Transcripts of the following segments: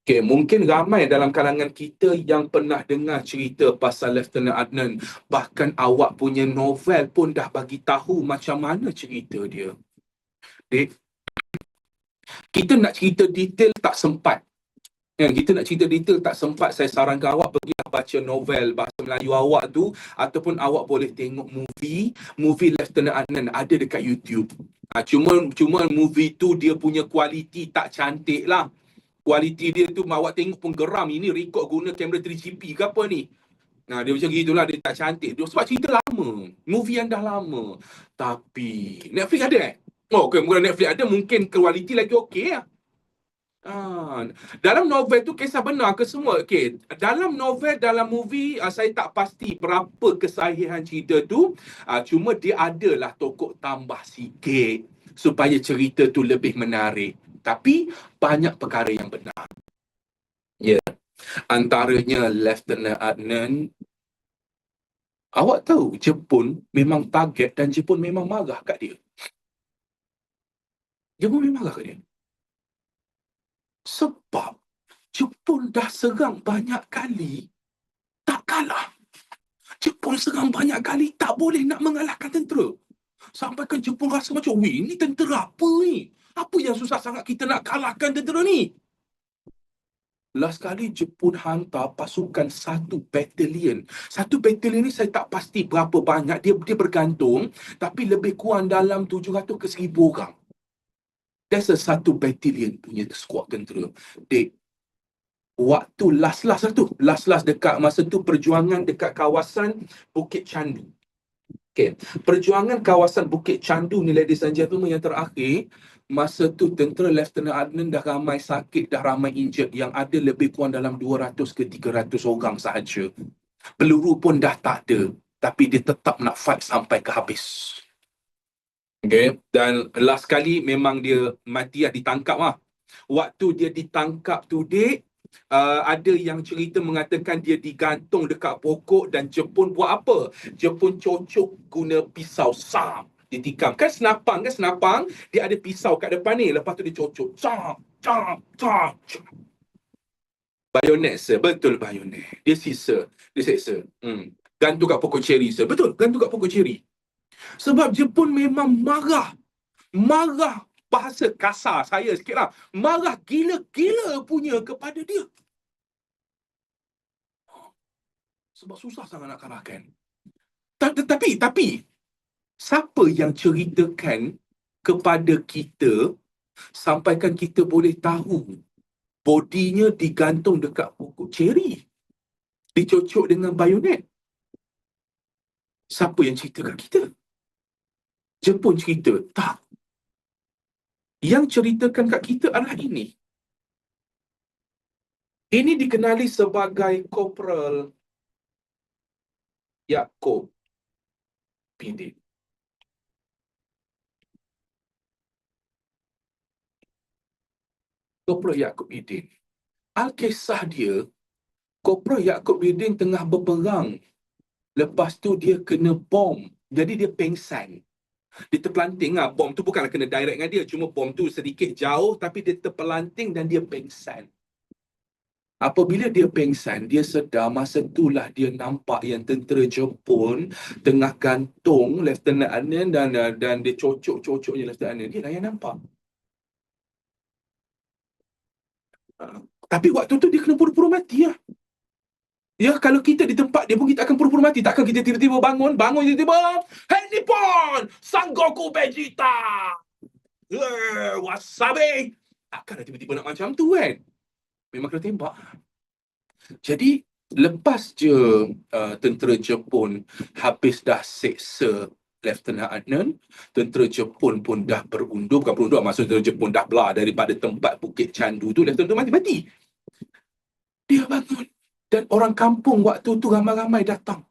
Okay, mungkin ramai dalam kalangan kita yang pernah dengar cerita pasal Lieutenant Adnan. Bahkan awak punya novel pun dah bagi tahu macam mana cerita dia. Dek, kita nak cerita detail tak sempat. Kita nak cerita detail tak sempat. Saya sarankan awak pergi baca novel bahasa Melayu awak tu, ataupun awak boleh tengok movie Lieutenant Adnan ada dekat YouTube. Cuma movie tu dia punya kualiti tak cantik lah. Kualiti dia tu awak tengok pun geram. Ini rekod guna kamera 3GP ke apa ni? Dia macam gitulah, dia tak cantik. Dia sebab cerita lama. Movie yang dah lama. Tapi Netflix ada Oh, okay. Mungkin Netflix ada, mungkin kualiti lagi okey lah. Dalam novel tu kisah benar ke semua? Okay. Dalam novel, dalam movie, saya tak pasti berapa kesahihan cerita tu. Cuma dia adalah tokoh tambah sikit supaya cerita tu lebih menarik. Tapi banyak perkara yang benar. Ya. Antaranya Lieutenant Adnan. Awak tahu Jepun memang target dan Jepun memang marah kat dia. Jepun memang marah kat dia. Sebab Jepun dah serang banyak kali, tak kalah. Jepun serang banyak kali, tak boleh nak mengalahkan tentera. Sampaikan Jepun rasa macam, weh, ni tentera apa ni? Apa yang susah sangat kita nak kalahkan tentera ni? Last kali Jepun hantar pasukan 1 batalion. 1 batalion ni saya tak pasti berapa banyak. Dia bergantung. Tapi lebih kurang dalam 700 ke 1000 orang. That's a 1 batalion punya squad tentera. Dek, waktu last dekat masa tu perjuangan dekat kawasan Bukit Chandu. Okay. Perjuangan kawasan Bukit Chandu ni, ladies and gentlemen, yang terakhir, masa tu tentera Lieutenant Adnan dah ramai sakit, dah ramai injured, yang ada lebih kurang dalam 200 ke 300 orang sahaja. Peluru pun dah tak ada, tapi dia tetap nak fight sampai ke habis. Okay. Dan last kali memang dia mati lah, ditangkap lah. Waktu dia ditangkap tu, dek, ada yang cerita mengatakan dia digantung dekat pokok dan Jepun buat apa? Jepun cocok guna pisau sam. Ditikam. Kan senapang, dia ada pisau kat depan ni. Lepas tu dia cocok. Sam. Bayonet, sir. Betul, bayonet. Dia siksa. Gantung kat pokok ceri, sir. Betul, gantung kat pokok ceri. Sebab Jepun memang marah. Bahasa kasar saya sikit lah. Marah gila-gila punya kepada dia. Sebab susah sangat nak kalahkan. Tapi siapa yang ceritakan kepada kita sampaikan kita boleh tahu bodinya digantung dekat pokok ceri, dicocok dengan bayonet? Siapa yang cerita kat kita? Jepun cerita? Tak. Yang ceritakan kat kita adalah ini. Ini dikenali sebagai Corporal Yaakob Pidin. Corporal Yaakob Pidin. Alkisah dia, Corporal Yaakob Pidin tengah berperang. Lepas tu dia kena bom. Jadi dia pengsan. Dia terpelanting lah. Bom tu bukanlah kena direct dengan dia. Cuma bom tu sedikit jauh tapi dia terpelanting dan dia pengsan. Apabila dia pengsan, dia sedar masa itulah dia nampak yang tentera Jepun tengah gantung Lieutenant Adnan dan dia cocoknya Lieutenant Adnan. Dia lah yang nampak. Tapi waktu tu dia kena pura-pura mati lah. Ya, kalau kita di tempat dia pun kita akan pura-pura mati. Takkan kita tiba-tiba bangun tiba-tiba, hey Nippon! Sangoku Vegeta! Wasabi! Takkan tiba-tiba nak macam tu kan? Memang kena tembak. Jadi, lepas je tentera Jepun habis dah seksa Lieutenant Adnan, tentera Jepun pun dah berundur. Bukan berundur, maksud tentera Jepun dah belah daripada tempat Bukit Chandu tu. Lieutenant tu mati-mati. Dia bangun. Dan orang kampung waktu tu ramai-ramai datang.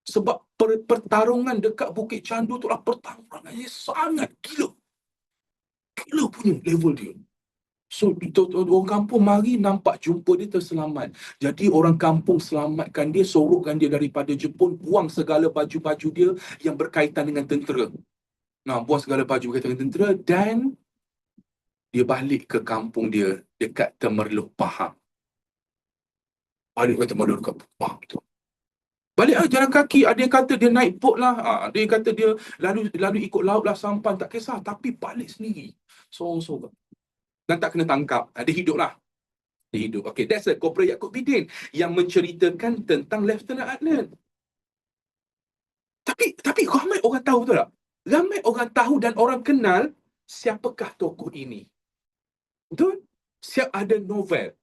Sebab pertarungan dekat Bukit Chandu tu lah pertarungan yang sangat gila. Gila punya level dia. So, orang kampung mari nampak jumpa dia terselamat. Jadi orang kampung selamatkan dia, sorokkan dia daripada Jepun, buang segala baju-baju dia yang berkaitan dengan tentera. Buang segala baju berkaitan dengan tentera dan dia balik ke kampung dia dekat Temerloh Pahang. Dia kata mana dekat. Betul. Balik jalan kaki. Ada yang kata dia naik bot lah. Ada yang kata dia lalu ikut laut lah sampan. Tak kisah. Tapi balik sendiri. Sorang-sorang. Dan tak kena tangkap. Dia hidup lah. Dia hidup. Okay, that's a Corporal Yaakob Bidin yang menceritakan tentang Lieutenant Adnan. Tapi ramai orang tahu, betul tak? Ramai orang tahu dan orang kenal siapakah tokoh ini. Betul? Siap ada novel.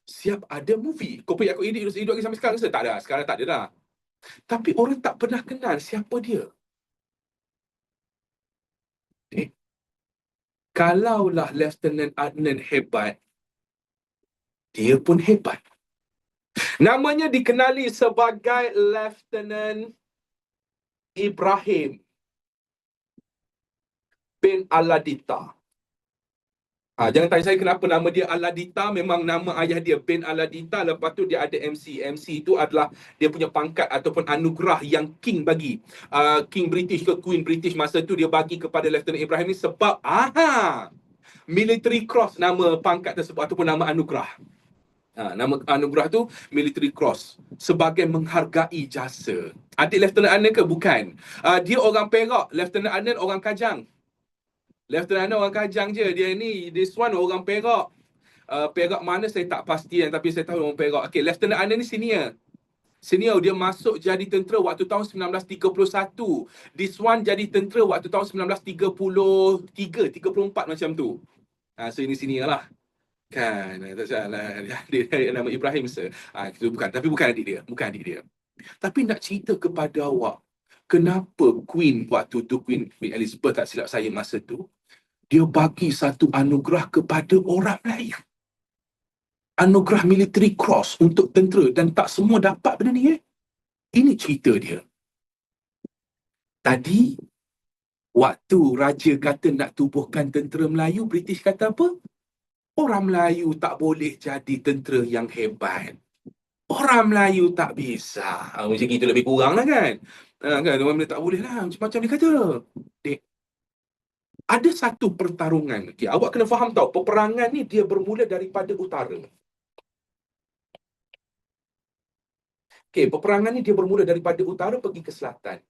Siap ada movie. Corporal Yaakob Bidin hidup lagi sampai sekarang ke? Tak ada. Sekarang tak ada dah. Tapi orang tak pernah kenal siapa dia. Kalaulah Lieutenant Adnan hebat, dia pun hebat. Namanya dikenali sebagai Lieutenant Ibrahim bin Aladita. Jangan tanya saya kenapa nama dia Aladita. Memang nama ayah dia bin Aladita. Lepas tu dia ada MC. MC itu adalah dia punya pangkat ataupun anugerah yang King bagi. King British ke Queen British masa tu dia bagi kepada Lieutenant Ibrahim ni sebab Military Cross nama pangkat tersebut ataupun nama anugerah. Nama anugerah tu Military Cross sebagai menghargai jasa. Adik Lieutenant Adnan ke? Bukan. Dia orang Perak. Lieutenant Adnan orang Kajang. Lieutenant Adnan orang Kajang je. Dia ni, this one orang Perak. Perak mana saya tak pasti tapi saya tahu orang Perak. Okay, Lieutenant Adnan ni senior. Senior, dia masuk jadi tentera waktu tahun 1931. This one jadi tentera waktu tahun 1933, 34 macam tu. So ini senior lah. Kan, tak salah. Dia nama Ibrahim sir. Itu bukan, tapi bukan adik dia. Bukan adik dia. Tapi nak cerita kepada awak, kenapa Queen waktu tu, Queen Elizabeth tak silap saya masa tu, dia bagi satu anugerah kepada orang Melayu. Anugerah Military Cross untuk tentera dan tak semua dapat benda ni. Ini cerita dia. Tadi, waktu Raja kata nak tubuhkan tentera Melayu, British kata apa? Orang Melayu tak boleh jadi tentera yang hebat. Orang Melayu tak bisa. Macam kita lebih kurang lah kan. Kan orang Melayu tak boleh lah. Macam dia kata. Dek, ada satu pertarungan. Okay, awak kena faham tau. Peperangan ni dia bermula daripada utara. Okay, peperangan ni dia bermula daripada utara pergi ke selatan.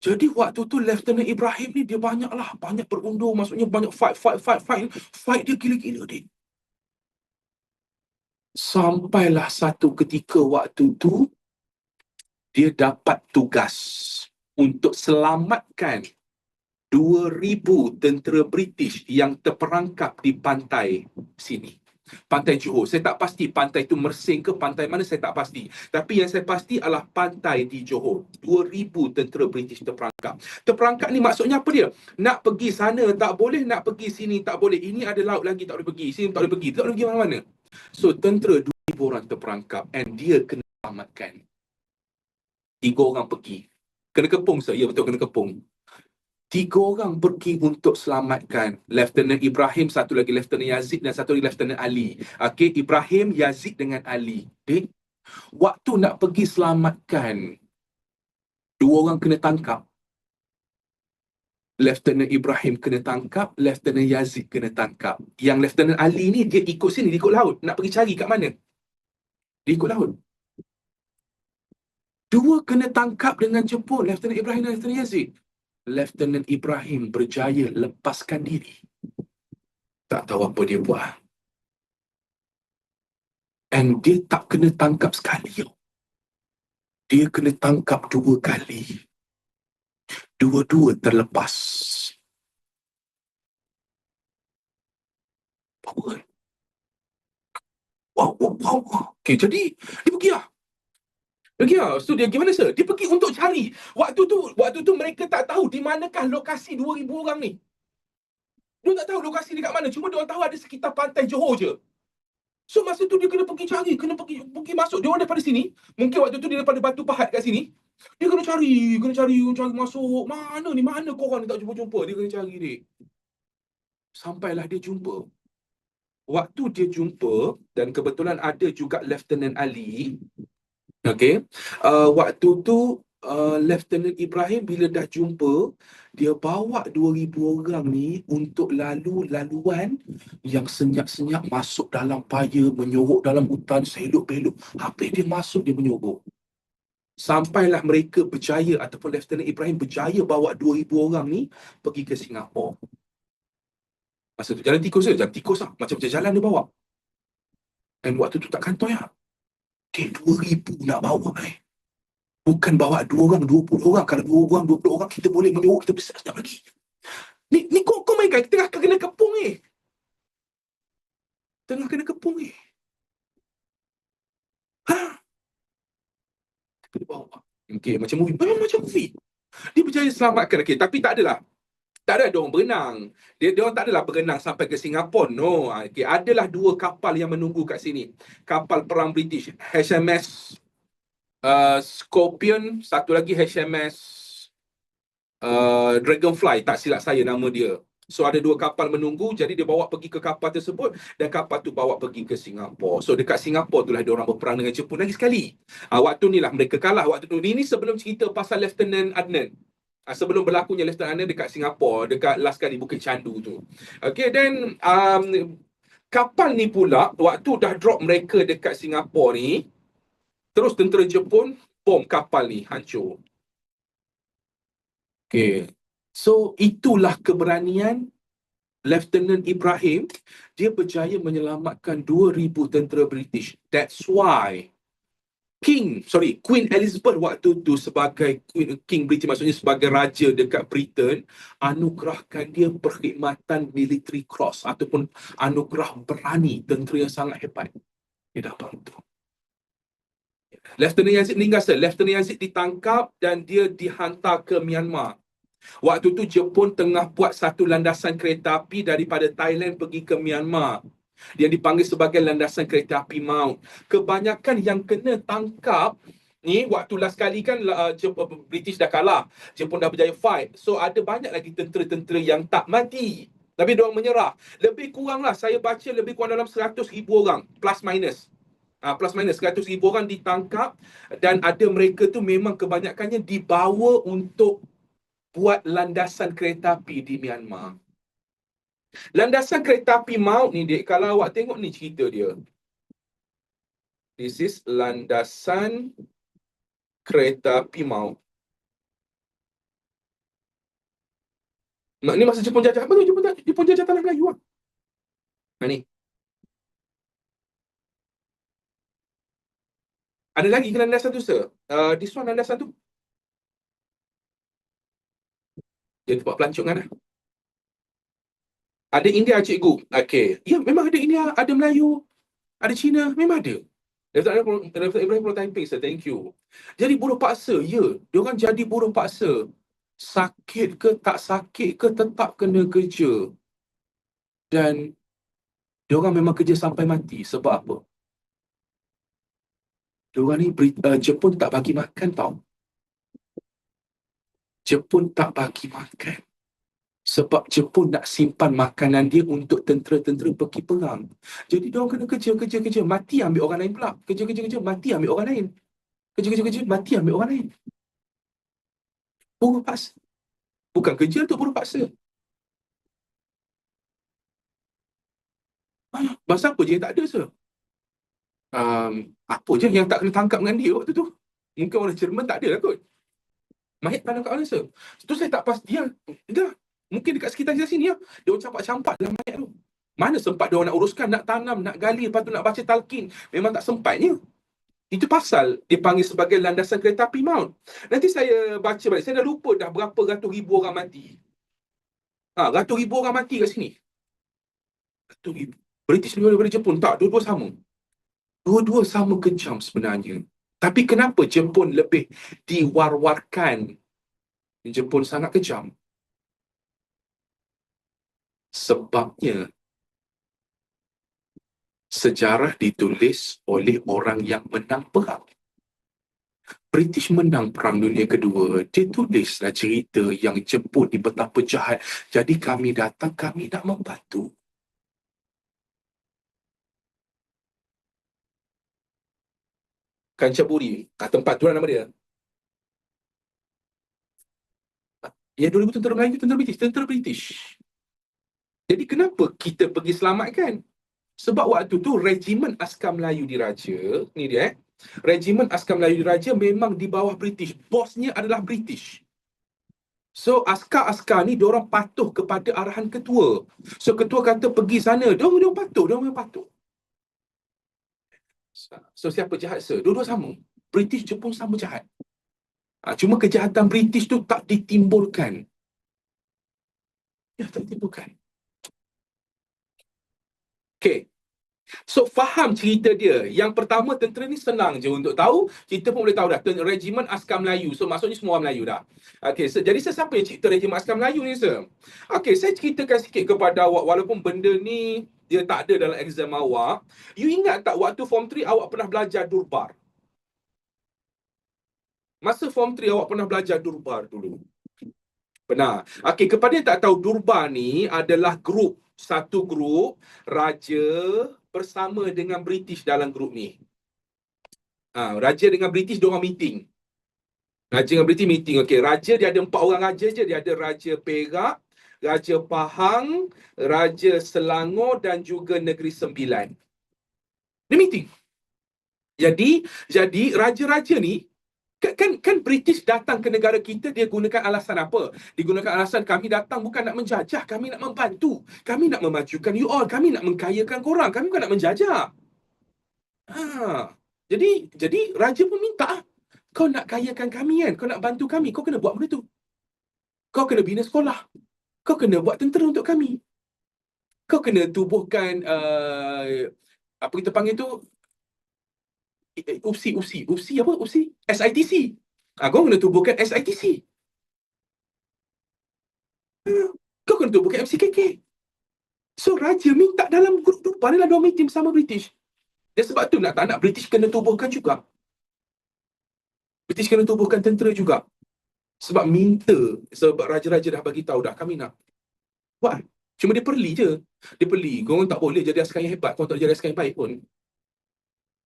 Jadi waktu tu Lieutenant Ibrahim ni dia banyak berundur. Maksudnya banyak fight. Fight dia gila-gila dia. Sampailah satu ketika waktu tu, dia dapat tugas untuk selamatkan 2,000 tentera British yang terperangkap di pantai sini. Pantai Johor. Saya tak pasti pantai itu Mersing ke pantai mana, saya tak pasti. Tapi yang saya pasti adalah pantai di Johor. 2,000 tentera British terperangkap. Terperangkap ni maksudnya apa dia? Nak pergi sana tak boleh, nak pergi sini tak boleh. Ini ada laut lagi tak boleh pergi, sini tak boleh pergi. Tak boleh pergi mana-mana. So tentera 2,000 orang terperangkap and dia kena selamatkan. 3 orang pergi. Kena kepung sir. Ya betul, kena kepung. 3 orang pergi untuk selamatkan. Lieutenant Ibrahim, satu lagi Lieutenant Yazid dan satu lagi Lieutenant Ali. Okay, Ibrahim, Yazid dengan Ali. Okay? Waktu nak pergi selamatkan, 2 orang kena tangkap. Lieutenant Ibrahim kena tangkap, Lieutenant Yazid kena tangkap. Yang Lieutenant Ali ni dia ikut sini, dia ikut laut. Nak pergi cari kat mana? Dia ikut laut. 2 kena tangkap dengan jemput, Lieutenant Ibrahim dan Lieutenant Yazid. Lieutenant Ibrahim berjaya lepaskan diri. Tak tahu apa dia buat. And dia tak kena tangkap sekali. Dia kena tangkap 2 kali. Dua-dua terlepas. Power. Wow. Okay, jadi dia pergi lah. So dia gimana sir? Dia pergi untuk cari. Waktu tu mereka tak tahu di manakah lokasi 2,000 orang ni. Dia tak tahu lokasi dekat mana. Cuma dia orang tahu ada sekitar pantai Johor je. So masa tu dia kena pergi cari, kena pergi masuk. Dia orang daripada sini, mungkin waktu tu dia daripada Batu Pahat kat sini. Dia kena cari masuk. Mana korang ni tak jumpa. Dia kena cari dia. Sampailah dia jumpa. Waktu dia jumpa, dan kebetulan ada juga Lieutenant Ali. Okay. Waktu tu Lieutenant Ibrahim bila dah jumpa, dia bawa 2,000 orang ni untuk laluan yang senyap-senyap masuk dalam paya, menyorok dalam hutan, selok-belok. Habis dia masuk, dia menyorok. Sampailah mereka berjaya, ataupun Lieutenant Ibrahim berjaya bawa 2,000 orang ni pergi ke Singapura. Masa tu jalan tikus je, jalan tikus lah. Macam jalan dia bawa. Dan waktu tu tak kantoi lah. Dia 2,000 nak bawa Bukan bawa 2 orang, 20 orang. Kalau 2 orang, 20 orang, kita boleh menyorok, kita besar sekejap lagi. Ni kau mainkan, kita tengah kena kepung Tengah kena kepung Ha? Dia bawa. Okay, macam movie. Memang macam movie. Dia berjaya selamatkan. Okay, tapi tak adalah. Tak ada orang berenang. Dia orang tak adalah berenang sampai ke Singapura. No. Okay, adalah 2 kapal yang menunggu kat sini. Kapal perang British. HMS Scorpion. Satu lagi HMS Dragonfly. Tak silap saya nama dia. So ada 2 kapal menunggu. Jadi dia bawa pergi ke kapal tersebut. Dan kapal tu bawa pergi ke Singapura. So dekat Singapura tu lah dia orang berperang dengan Jepun lagi sekali. Waktu ni lah mereka kalah. Waktu tu. Ini sebelum cerita pasal Lieutenant Adnan. Sebelum berlakunya Lieutenant Adnan dekat Singapura, dekat last kali Bukit Candu tu. Okay, then kapal ni pula, waktu dah drop mereka dekat Singapura ni, terus tentera Jepun bom kapal ni, hancur. Okay. So, itulah keberanian Lieutenant Ibrahim. Dia berjaya menyelamatkan 2,000 tentera British. That's why Queen Elizabeth waktu tu sebagai King Britain, maksudnya sebagai raja dekat Britain, anugerahkan dia perkhidmatan military cross ataupun anugerah berani, tentera yang sangat hebat. Dia dah bantu. Lieutenant Yazid meninggal. Lieutenant Yazid ditangkap dan dia dihantar ke Myanmar. Waktu tu Jepun tengah buat satu landasan kereta api daripada Thailand pergi ke Myanmar. Dia dipanggil sebagai landasan kereta api maut. Kebanyakan yang kena tangkap ni, waktu last kali kan British dah kalah, Jepun dah berjaya fight. So ada banyak lagi tentera-tentera yang tak mati, tapi diorang menyerah. Lebih kurang lah, saya baca lebih kurang dalam 100,000 orang, plus minus. Plus minus 100,000 orang ditangkap. Dan ada mereka tu memang kebanyakannya dibawa untuk buat landasan kereta api di Myanmar. Landasan kereta api maut ni, dek, kalau awak tengok ni cerita dia. This is landasan kereta api maut. Ni masa Jepun jajah. Apa tu? Jepun jajah tanah Melayu lah. Ni. Ada lagi ke landasan tu, sir? This one landasan tu. Dia tempat pelancongan lah. Ada India, cikgu. Okay. Ya, memang ada India, ada Melayu, ada Cina, memang ada. Lieutenant Ibrahim Pulau Taiping, sir. Thank you. Jadi buruh paksa, ya. Diorang jadi buruh paksa. Sakit ke tak sakit ke tetap kena kerja. Dan diorang memang kerja sampai mati. Sebab apa? Diorang ni Jepun tak bagi makan tau. Jepun tak bagi makan. Sebab Jepun nak simpan makanan dia untuk tentera-tentera pergi perang. Jadi diorang kena kerja. Mati ambil orang lain pula. Kerja. Mati ambil orang lain. Kerja. Mati ambil orang lain. Buruh paksa. Bukan kerja tu, buruh paksa. Bahasa apa je yang tak ada, sir? Apa je yang tak kena tangkap dengan dia waktu tu? Mungkin orang Jerman tak ada lah kot. Mayat tak tangkap mana, sir? Itu saya tak pasti. Dah. Mungkin dekat sekitar sini lah. Dia orang campak-campak dalam mayat tu. Mana sempat dia orang nak uruskan, nak tanam, nak gali, lepas tu nak baca talqin. Memang tak sempatnya. Itu pasal dipanggil sebagai landasan kereta api maut. Nanti saya baca balik. Saya dah lupa dah berapa ratus ribu orang mati. Ratus ribu orang mati kat sini. Ratus ribu. British lebih daripada Jepun. Tak, dua-dua sama. Dua-dua sama kejam sebenarnya. Tapi kenapa Jepun lebih diwar-warkan? Jepun sangat kejam. Sebabnya sejarah ditulis oleh orang yang menang perang. British menang Perang Dunia Kedua. Dia tulislah cerita yang Jepun ni betapa jahat. Jadi kami datang, kami nak membantu. Kanchanaburi. Tempat tu lah nama dia. Yang 2000 tentera Melayu, tentera British. Tentera British. Jadi kenapa kita pergi selamatkan? Sebab waktu tu Regimen Askar Melayu Diraja, ni dia Regimen Askar Melayu Diraja memang di bawah British. Bosnya adalah British. So askar-askar ni diorang patuh kepada arahan ketua. So ketua kata pergi sana, diorang patuh, diorang memang patuh. So siapa jahat sir? Dua-dua sama. British Jepun sama jahat. Cuma kejahatan British tu tak ditimbulkan. Ya, tak ditimbulkan. Okay. So faham cerita dia. Yang pertama, tentera ni senang je untuk tahu. Kita pun boleh tahu dah. Regimen Askar Melayu. So maksudnya semua orang Melayu dah. Okay, so, jadi siapa yang cipta Regimen Askar Melayu ni, sir? Okay, saya ceritakan sikit kepada awak. Walaupun benda ni dia tak ada dalam exam awak. You ingat tak waktu Form 3 awak pernah belajar Durbar? Masa Form 3 awak pernah belajar Durbar dulu? Pernah. Okay, kepada yang tak tahu, Durbar ni adalah grup. Satu grup raja bersama dengan British dalam grup ni. Raja dengan British diorang meeting. Raja dengan British meeting. Okey, raja dia ada 4 orang raja je. Dia ada Raja Perak, Raja Pahang, Raja Selangor dan juga Negeri Sembilan. Dia meeting. Jadi raja-raja ni kan British datang ke negara kita, dia gunakan alasan apa? Dia gunakan alasan kami datang bukan nak menjajah, kami nak membantu. Kami nak memajukan you all, kami nak mengkayakan korang, kami bukan nak menjajah. Jadi raja pun minta, kau nak kayakan kami kan, kau nak bantu kami, kau kena buat benda tu. Kau kena bina sekolah. Kau kena buat tentera untuk kami. Kau kena tubuhkan apa kita panggil tu, UPSI apa? UPSI? SITC. Kau kena tubuhkan SITC. Kau kena tubuhkan MCKK. So raja minta dalam grup tu, padahal dia meeting sama British. Dia sebab tu tak nak British kena tubuhkan juga. British kena tubuhkan tentera juga. Sebab minta, sebab raja-raja dah bagi tahu dah, kami nak buat. Cuma dia perli je. Dia perli. Korang tak boleh jadi askar yang hebat. Korang tak jadi askar yang baik pun.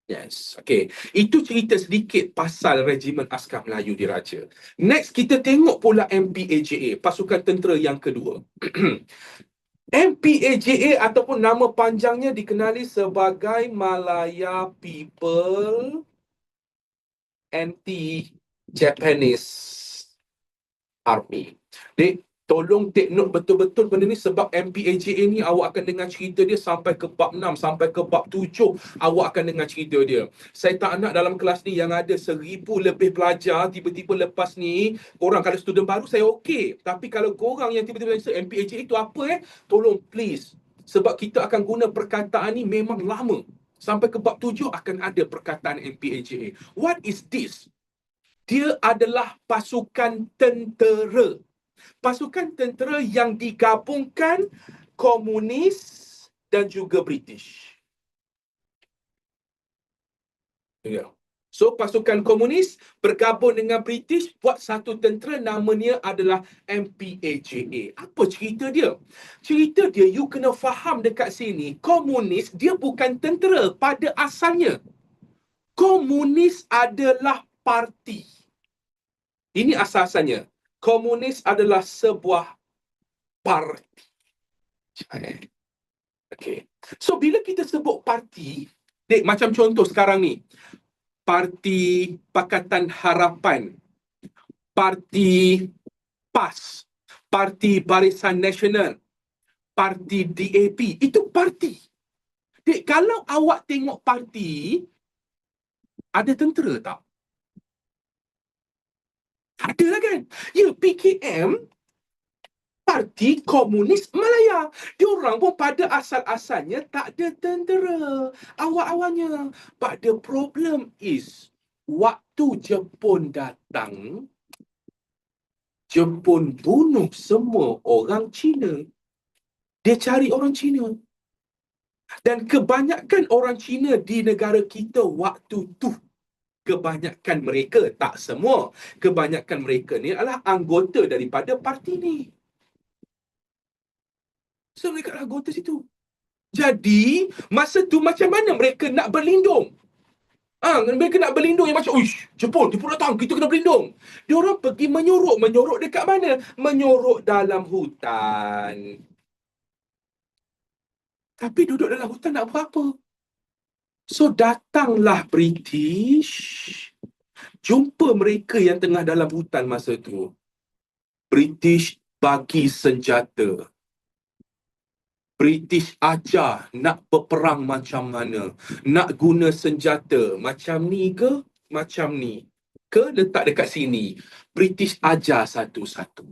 Yes. Okay. Itu cerita sedikit pasal Regimen Askar Melayu Diraja. Next, kita tengok pula MPAJA, pasukan tentera yang kedua. MPAJA ataupun nama panjangnya dikenali sebagai Malaya People Anti-Japanese Army. Dek, tolong take note betul-betul benda ni, sebab MPAJA ni awak akan dengar cerita dia sampai ke bab 6, sampai ke bab 7 awak akan dengar cerita dia. Saya tak nak dalam kelas ni yang ada 1000 lebih pelajar, tiba-tiba lepas ni, korang kalau student baru saya okey. Tapi kalau korang yang tiba-tiba MPAJA itu apa tolong please. Sebab kita akan guna perkataan ni memang lama. Sampai ke bab 7 akan ada perkataan MPAJA. What is this? Dia adalah pasukan tentera. Pasukan tentera yang digabungkan komunis dan juga British. Ya. So pasukan komunis bergabung dengan British buat satu tentera, namanya adalah MPAJA. Apa cerita dia? Cerita dia, you kena faham dekat sini, komunis dia bukan tentera pada asalnya. Komunis adalah parti. Ini asal-asalnya. Komunis adalah sebuah parti. Okay. So, bila kita sebut parti, dek, macam contoh sekarang ni, Parti Pakatan Harapan, Parti PAS, Parti Barisan Nasional, Parti DAP, itu parti. Dek, kalau awak tengok parti, ada tentera tak? Ada lah kan? Ya, PKM, Parti Komunis Malaya. Diorang pun pada asal-asalnya tak ada tentera awal-awalnya. But the problem is, waktu Jepun datang, Jepun bunuh semua orang Cina. Dia cari orang Cina. Dan kebanyakan orang Cina di negara kita waktu tu, kebanyakan mereka, tak semua, kebanyakan mereka ni adalah anggota daripada parti ni. So mereka adalah anggota situ. Jadi, masa tu macam mana mereka nak berlindung? Mereka nak berlindung yang macam, uish, Jepun datang, kita kena berlindung. Diorang pergi menyorok dekat mana? Menyorok dalam hutan. Tapi duduk dalam hutan nak buat apa? So datanglah British, jumpa mereka yang tengah dalam hutan masa tu. British bagi senjata. British ajar nak berperang macam mana. Nak guna senjata macam ni ke? Macam ni ke? Letak dekat sini. British ajar satu-satu.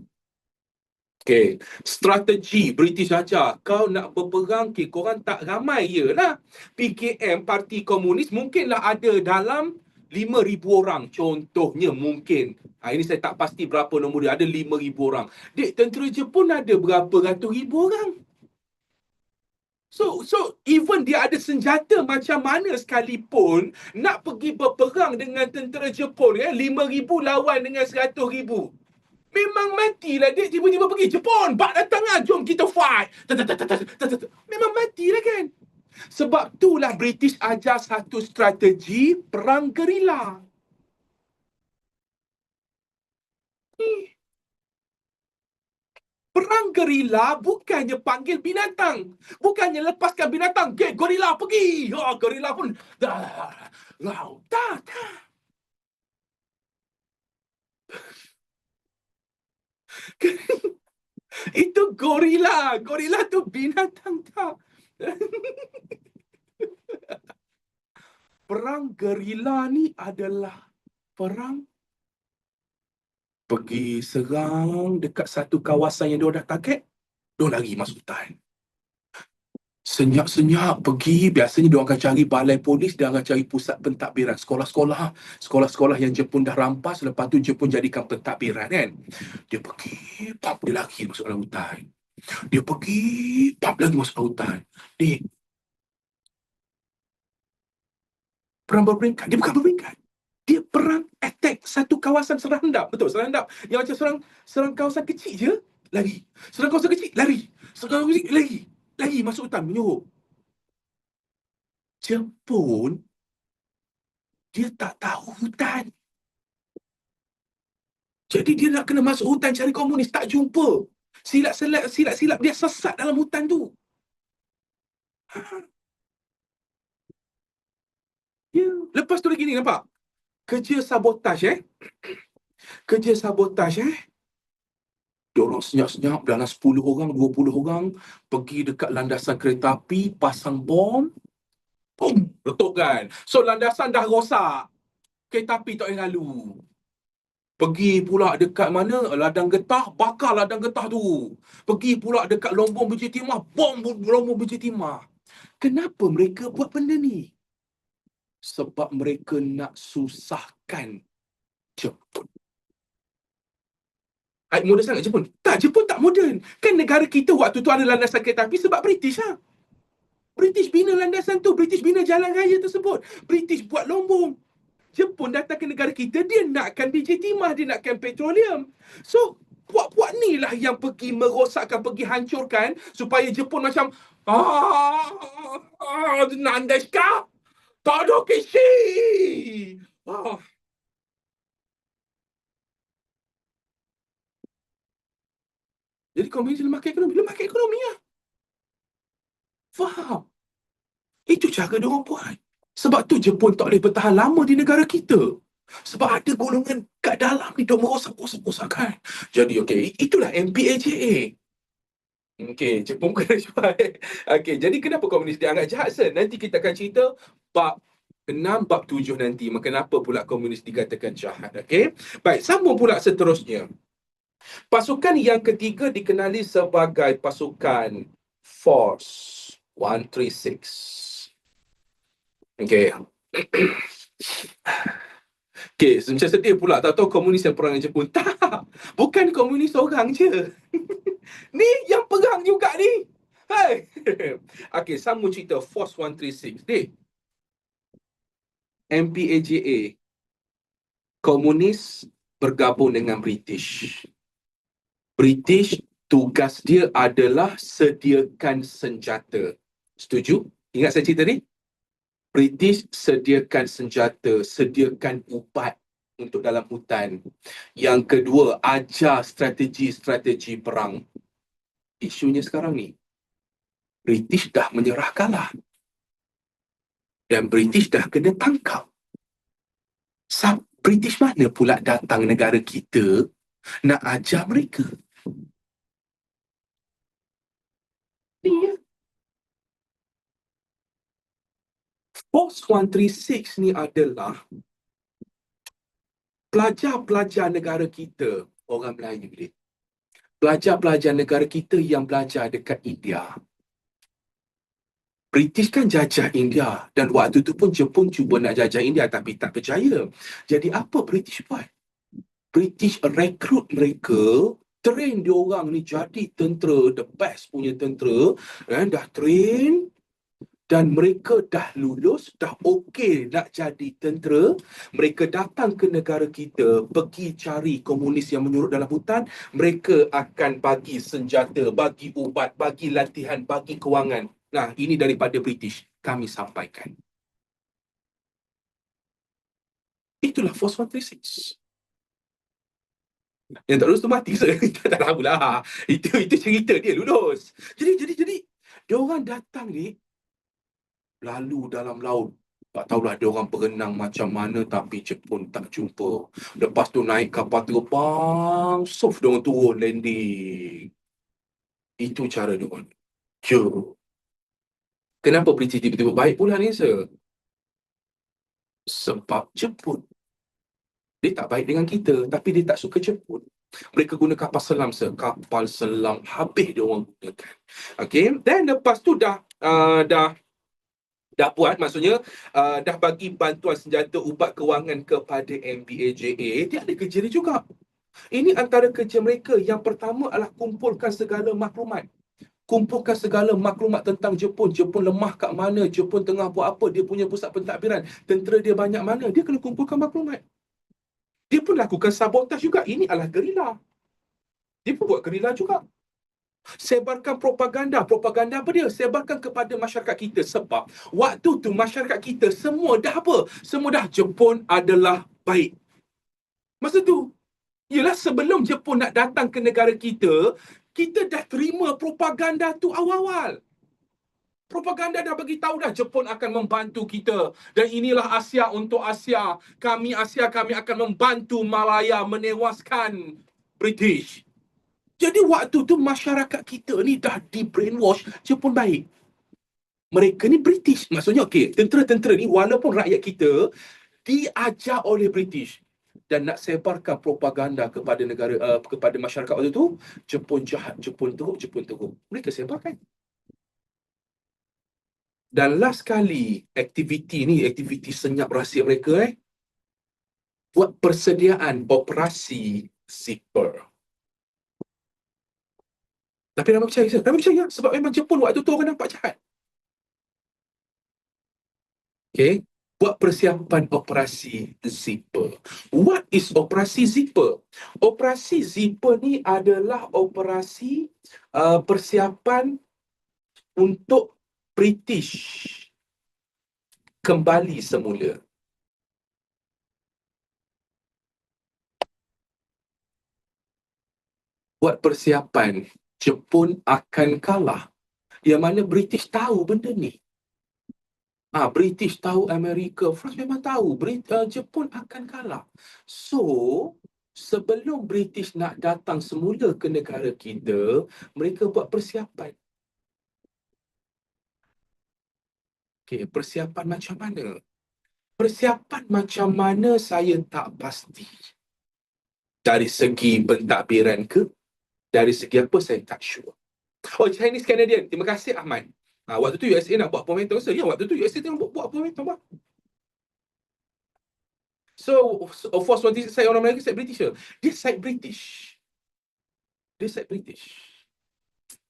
Okay. Strategi British ajar. Kau nak berperang, okay, korang tak ramai je lah. PKM, Parti Komunis, mungkinlah ada dalam 5,000 orang. Contohnya mungkin. Ini saya tak pasti berapa nombor dia. Ada 5,000 orang. Dek, tentera Jepun ada berapa ratus ribu orang. So even dia ada senjata macam mana sekalipun, nak pergi berperang dengan tentera Jepun, 5,000 lawan dengan 100,000. Memang matilah dia tiba-tiba pergi Jepun, bak datang lah, jom kita fight. Memang matilah kan. Sebab itulah British ajar satu strategi perang gerila. Perang gerila bukannya panggil binatang. Bukannya lepaskan binatang. Okay, gorila pergi. Gorila pun. Tak. Itu gorila. Gorila tu binatang tak. Perang gerila ni adalah perang pergi serang dekat satu kawasan yang dia dah target, dia lari masuk hutan. Senyap-senyap pergi, biasanya dia akan cari balai polis, dia akan cari pusat pentadbiran, sekolah-sekolah yang Jepun dah rampas, lepas tu Jepun jadikan pentadbiran kan. Dia pergi, dia lari masuk dalam hutan. Dia pergi, lagi masuk dalam hutan. Perang berperingkat, dia bukan berperingkat. Dia perang attack satu kawasan serandap. Betul, serandap. Yang macam serang kawasan kecil je, lari. Serang kawasan kecil, lari. Serang kawasan kecil, lari. Lari masuk hutan, menyuruh. Jepun, dia tak tahu hutan. Jadi dia nak kena masuk hutan cari komunis, tak jumpa. Silap-silap dia sesat dalam hutan tu. Ya. Lepas tu lagi ni, nampak? Kerja sabotaj, Kerja sabotaj, Diorang senyap-senyap dalam 10 orang, 20 orang pergi dekat landasan kereta api, pasang bom, boom, letupkan. So landasan dah rosak, kereta api tak boleh lalu. Pergi pula dekat mana? Ladang getah, bakar ladang getah tu. Pergi pula dekat Lombong Biji Timah, bom Lombong Biji Timah. Kenapa mereka buat benda ni? Sebab mereka nak susahkan Jepun. Moden sangat Jepun? Tak, Jepun tak moden. Kan negara kita waktu tu ada landasan kereta api sebab British lah. British bina landasan tu, British bina jalan raya tersebut. British buat lombong. Jepun datang ke negara kita, dia nakkan biji timah, dia nakkan petroleum. So, puak-puak ni lah yang pergi merosakkan, pergi hancurkan supaya Jepun macam, nandeska? Tadokishi! Jadi komunis lemahkan ekonomi lah. Faham? Itu cara diorang buat. Sebab tu Jepun tak boleh bertahan lama di negara kita. Sebab ada golongan kat dalam ni dok merosak-rosakkan. Jadi okey, itulah MPAJA. Okey, Jepun kena cuba. Okey, jadi kenapa komunis dianggap jahat, sir? Nanti kita akan cerita bab 6, bab 7 nanti. Kenapa pula komunis dikatakan jahat. Okey. Baik, sambung pula seterusnya. Pasukan yang ketiga dikenali sebagai pasukan Force 136. Okey. Okey, macam sedih pula. Tak tahu komunis yang perang dengan Jepun. Tak. Bukan komunis orang je. Ni yang perang juga ni. Hai. Okey, sambung cerita Force 136. Dek. MPAJA. Komunis bergabung dengan British. British tugas dia adalah sediakan senjata. Setuju? Ingat saya cerita ni? British sediakan senjata, sediakan ubat untuk dalam hutan. Yang kedua, ajar strategi-strategi perang. Isunya sekarang ni, British dah menyerah kalah. Dan British dah kena tangkap. British mana pula datang negara kita nak ajar mereka? Ni ya. Force 136 ni adalah pelajar-pelajar negara kita, orang Melayu ni. Pelajar-pelajar negara kita yang belajar dekat India. British kan jajah India, dan waktu tu pun Jepun cuba nak jajah India tapi tak berjaya. Jadi apa British buat? British rekrut mereka, train diorang ni jadi tentera, the best punya tentera, dah train, dan mereka dah lulus, dah okey nak jadi tentera. Mereka datang ke negara kita, pergi cari komunis yang menyurut dalam hutan. Mereka akan bagi senjata, bagi ubat, bagi latihan, bagi kewangan. Nah, ini daripada British. Kami sampaikan. Itulah Force 136. Yang tak lulus tu mati. Tak tahulah. Itu cerita dia lulus. Jadi dia orang datang ni, lalu dalam laut. Tak tahulah dia orang berenang macam mana, tapi Jepun tak jumpa. Lepas tu naik kapal terbang, soft dia orang turun landing. Itu cara dia orang. Kenapa British tiba-tiba baik pula ni, sir? Sebab Jepun. Dia tak baik dengan kita, tapi dia tak suka Jepun. Mereka guna kapal selam, sir. Kapal selam habis dia orang gunakan. Okay, then lepas tu dah buat, maksudnya dah bagi bantuan senjata, ubat, kewangan kepada MBAJA. Dia ada kerja dia juga. Ini antara kerja mereka. Yang pertama adalah kumpulkan segala maklumat. Kumpulkan segala maklumat tentang Jepun. Jepun lemah kat mana, Jepun tengah buat apa, dia punya pusat pentadbiran, tentera dia banyak mana. Dia kena kumpulkan maklumat. Dia pun lakukan sabotaj juga. Ini adalah gerila. Dia pun buat gerila juga. Sebarkan propaganda. Propaganda apa dia? Sebarkan kepada masyarakat kita. Sebab waktu tu masyarakat kita semua dah apa? Semua dah Jepun adalah baik. Masa tu, ialah sebelum Jepun nak datang ke negara kita, kita dah terima propaganda tu awal-awal. Propaganda dah bagi tahu dah Jepun akan membantu kita. Dan inilah Asia untuk Asia. Kami akan membantu Malaya menewaskan British. Jadi waktu tu masyarakat kita ni dah di brainwash Jepun baik. Mereka ni British. Maksudnya okey, tentera-tentera ni walaupun rakyat kita diajar oleh British dan nak sebarkan propaganda kepada negara kepada masyarakat waktu tu, Jepun jahat, Jepun teruk, Jepun teruk. Mereka sebarkan. Dan last kali aktiviti senyap rahsia mereka buat persediaan operasi Zipper. Tapi ramai percaya, sebab memang Jepun waktu tu orang nampak jahat. Okay, buat persiapan operasi Zipper. What is operasi Zipper? Operasi Zipper ni adalah operasi persiapan untuk British kembali semula. Buat persiapan Jepun akan kalah. Yang mana British tahu benda ni. British tahu, Amerika, France memang tahu Jepun akan kalah. So, sebelum British nak datang semula ke negara kita, mereka buat persiapan. Okay, persiapan macam mana? Persiapan macam mana saya tak pasti. Dari segi pentadbiran ke? Dari segi apa saya tak sure. Oh, Chinese Canadian. Terima kasih Ahmad. Waktu tu USA nak buat momentum. Ya, waktu tu USA tengah buat momentum. So, Force 136 saya orang Melayu, side British. Dia side British.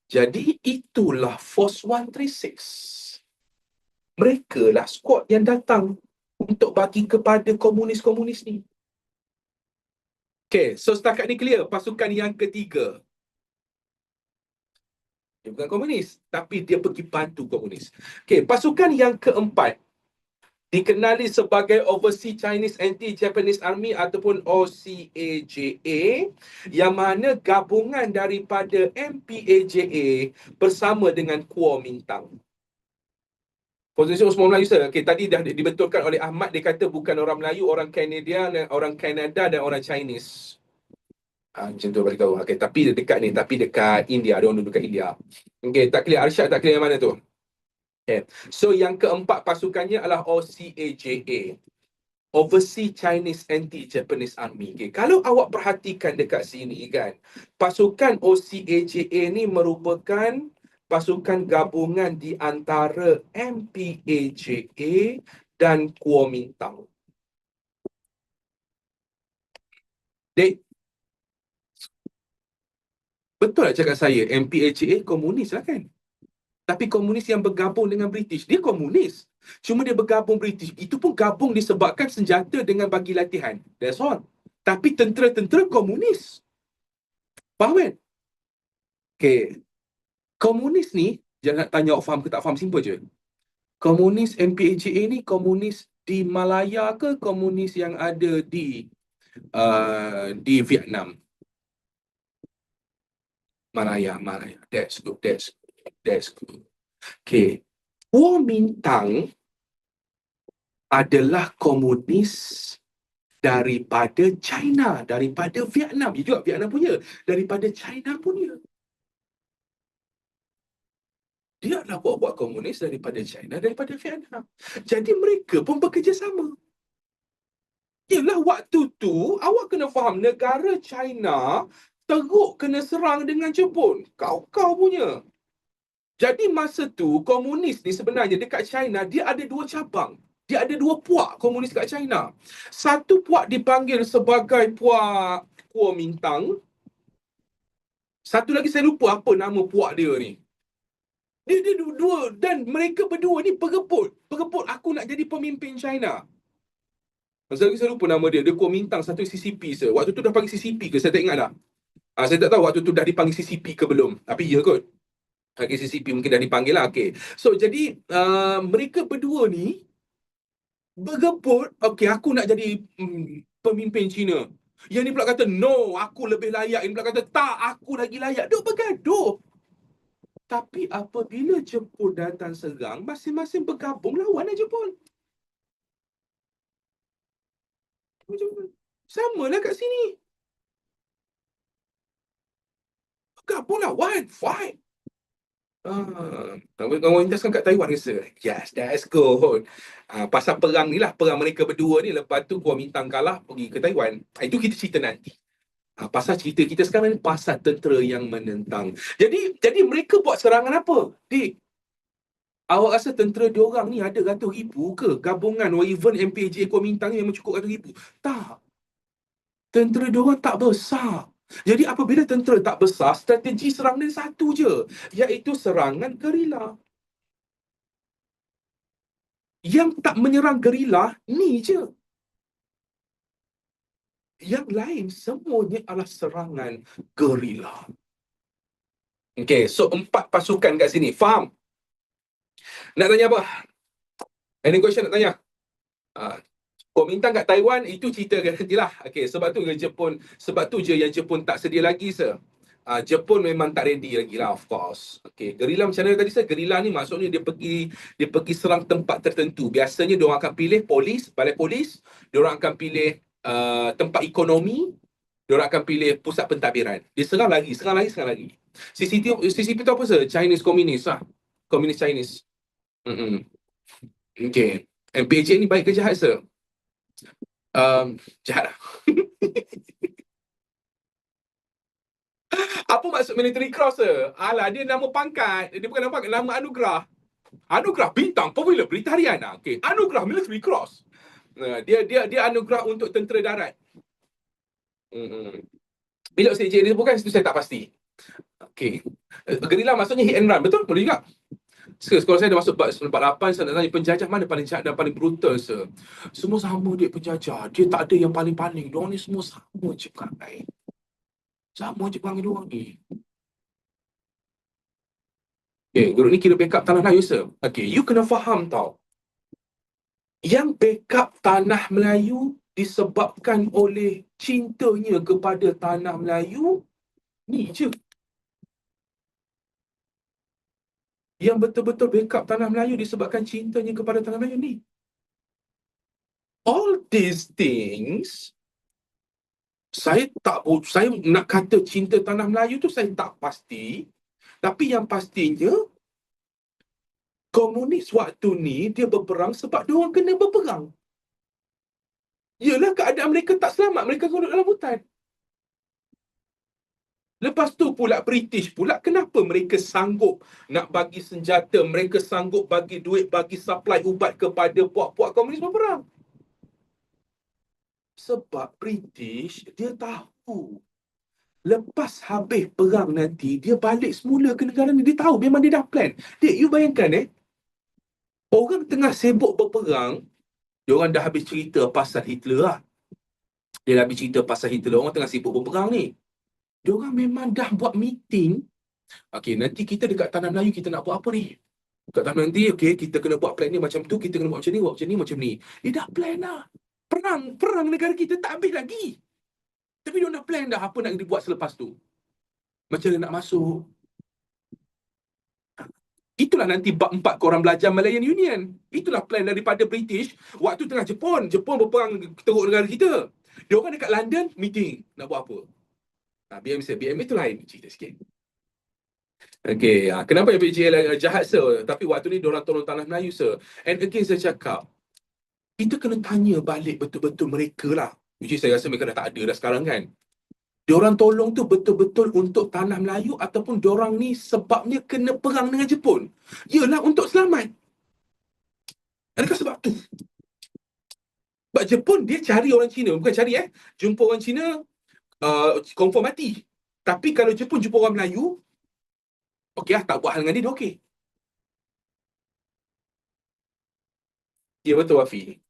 Jadi, itulah Force 136. Mereka lah squad yang datang untuk bagi kepada komunis-komunis ni. Okay, so setakat ni clear. Pasukan yang ketiga. Dia bukan komunis, tapi dia pergi bantu komunis. Okay, pasukan yang keempat. dikenali sebagai Overseas Chinese Anti-Japanese Army ataupun OCAJA, yang mana gabungan daripada MPAJA bersama dengan Kuomintang. Posisi Osman Melayu, sir. Okay, tadi dah dibetulkan oleh Ahmad, dia kata bukan orang Melayu, orang Kanada dan orang Chinese. Macam tu bagi tahu. Okay, tapi dekat ni, tapi dekat India, ada orang duduk dekat India. Okay, tak clear. Arsyad tak clear yang mana tu? Okay. So yang keempat pasukannya adalah OCAJA, Overseas Chinese Anti-Japanese Army. Okay. Kalau awak perhatikan dekat sini kan, pasukan OCAJA ni merupakan pasukan gabungan di antara MPAJA dan Kuomintang. Dek, betul tak cakap saya? MPAJA komunis lah kan? Tapi komunis yang bergabung dengan British. Dia komunis. Cuma dia bergabung British. Itu pun gabung disebabkan senjata dengan bagi latihan. That's all. Tapi tentera-tentera komunis. Faham kan? Okay. Komunis ni, jangan tanya awak faham ke tak faham, simple je. Komunis MPAJA ni komunis di Malaya ke komunis yang ada di Vietnam? Malaya. That's good. Okay. Kuomintang adalah komunis daripada China, daripada Vietnam. Dia juga Vietnam punya. Daripada China punya. Dia adalah buat-buat komunis daripada China, daripada Vietnam. Jadi mereka pun bekerjasama. Yelah, waktu tu awak kena faham, negara China teruk kena serang dengan Jepun. Kau punya. Jadi masa tu komunis ni sebenarnya dekat China dia ada dua cabang. Dia ada dua puak komunis kat China. Satu puak dipanggil sebagai puak Kuomintang. Satu lagi saya lupa apa nama puak dia ni. Dia dua dan mereka berdua ni berebut. Aku nak jadi pemimpin China. Masa lagi saya lupa nama dia. Dia Kuomintang, satu CCP. Waktu tu dah panggil CCP ke? Saya tak ingat dah. Saya tak tahu waktu tu dah dipanggil CCP ke belum. Tapi ya kot. CCP mungkin dah dipanggil lah. Okay. So jadi mereka berdua ni berebut, okey, aku nak jadi pemimpin China. Yang ni pula kata, no, aku lebih layak. Yang ni pula kata, tak, aku lagi layak. Duk bergaduh. Tapi apabila Jepun datang serang, masing-masing bergabung lawan Jepun. Sama lah kat sini. Bergabung lawan, fight. Kawan intaskan kat Taiwan ke sir? Yes, that's good. Pasal perang ni lah, perang mereka berdua ni, lepas tu Kuomintang kalah pergi ke Taiwan. Itu kita cerita nanti. Pasal cerita kita sekarang ni pasal tentera yang menentang. Jadi mereka buat serangan apa? Dik, awak rasa tentera diorang ni ada ratus ribu ke? Gabungan or even MPJ Kuomintang ni memang cukup ratus ribu? Tak. Tentera diorang tak besar. Jadi apabila tentera tak besar, strategi serang dia satu je, iaitu serangan gerila. Yang tak menyerang gerila ni je. Yang lain semuanya adalah serangan gerila. Okay, so 4 pasukan kat sini. Faham? Nak tanya apa? Any question nak tanya? Kuomintang kat Taiwan, itu cerita nantilah. Okay, sebab tu je yang Jepun tak sedia lagi, sir. Jepun memang tak ready lagi lah, of course. Okay, gerila macam mana tadi, sir? Gerila ni maksudnya dia pergi serang tempat tertentu. Biasanya diorang akan pilih balai polis, diorang akan pilih tempat ekonomi, diorang akan pilih pusat pentadbiran. Dia serang lagi. CCP tu apa, sir? Chinese Communist lah. Communist Chinese. Okay. MPJ ni baik ke jahat, sir? Jahat lah. Apa maksud military cross, sir? Alah, dia nama pangkat. Dia bukan nama pangkat, nama anugerah. Anugerah bintang Popular Britarian. Okay. Anugerah military cross. Dia anugerah untuk tentera darat. Bila CJ dia bukan, itu saya tak pasti. Okay. Gerila maksudnya hit and run. Betul? Boleh juga. Sekolah saya dah masuk 48, saya nak tanya penjajah mana paling jahat dan paling brutal, sir? Semua sama dia penjajah. Dia tak ada yang paling-paling. Diorang ni semua sama je perangai. Sama je perangai diorang ni. Okay, guru ni kira backup tanah Melayu, sir. Okay, you kena faham tau. Yang backup tanah Melayu disebabkan oleh cintanya kepada tanah Melayu, ni je. Yang betul-betul backup tanah Melayu disebabkan cintanya kepada tanah Melayu ni. All these things, saya nak kata cinta tanah Melayu tu saya tak pasti. Tapi yang pastinya, komunis waktu ni dia berperang sebab dia orang kena berperang. Yelah, keadaan mereka tak selamat, mereka duduk dalam hutan. Lepas tu pula British pula, kenapa mereka sanggup nak bagi senjata, mereka sanggup bagi duit, bagi supply ubat kepada puak-puak komunis berperang? Sebab British dia tahu lepas habis perang nanti dia balik semula ke negara ni. Dia tahu, memang dia dah plan. You bayangkan orang tengah sibuk berperang, dia orang dah habis cerita pasal Hitler lah. Dia dah habis cerita pasal Hitler, orang tengah sibuk berperang ni. Dia orang memang dah buat meeting. Okey, nanti kita dekat tanah Melayu kita nak buat apa ni? Dekat tanah nanti, okey, kita kena buat plan ni macam tu, kita kena buat macam ni, buat macam ni, macam ni. Dia dah plan lah. Perang negara kita tak habis lagi. Tapi dia dah plan dah apa nak dibuat selepas tu. Macam mana nak masuk. Itulah nanti bab 4 korang belajar Malayan Union. Itulah plan daripada British. Waktu tengah Jepun berperang teruk negara kita. Dia orang dekat London, meeting. Nak buat apa? BM itu lain cerita sikit. Okay, kenapa FPJL jahat, sir? Tapi waktu ni diorang tolong tanah Melayu, sir. And again, saya cakap, kita kena tanya balik betul-betul mereka lah. Which is, saya rasa mereka dah tak ada dah sekarang kan. Diorang tolong tu betul-betul untuk tanah Melayu ataupun diorang ni sebabnya kena perang dengan Jepun? Yalah, untuk selamat. Adakah sebab tu? Sebab Jepun dia cari orang Cina. Bukan cari jumpa orang Cina, confirm mati. Tapi kalau Jepun jumpa orang Melayu, okey lah, tak buat hal dengan dia okey. Ya, betul, Wafi.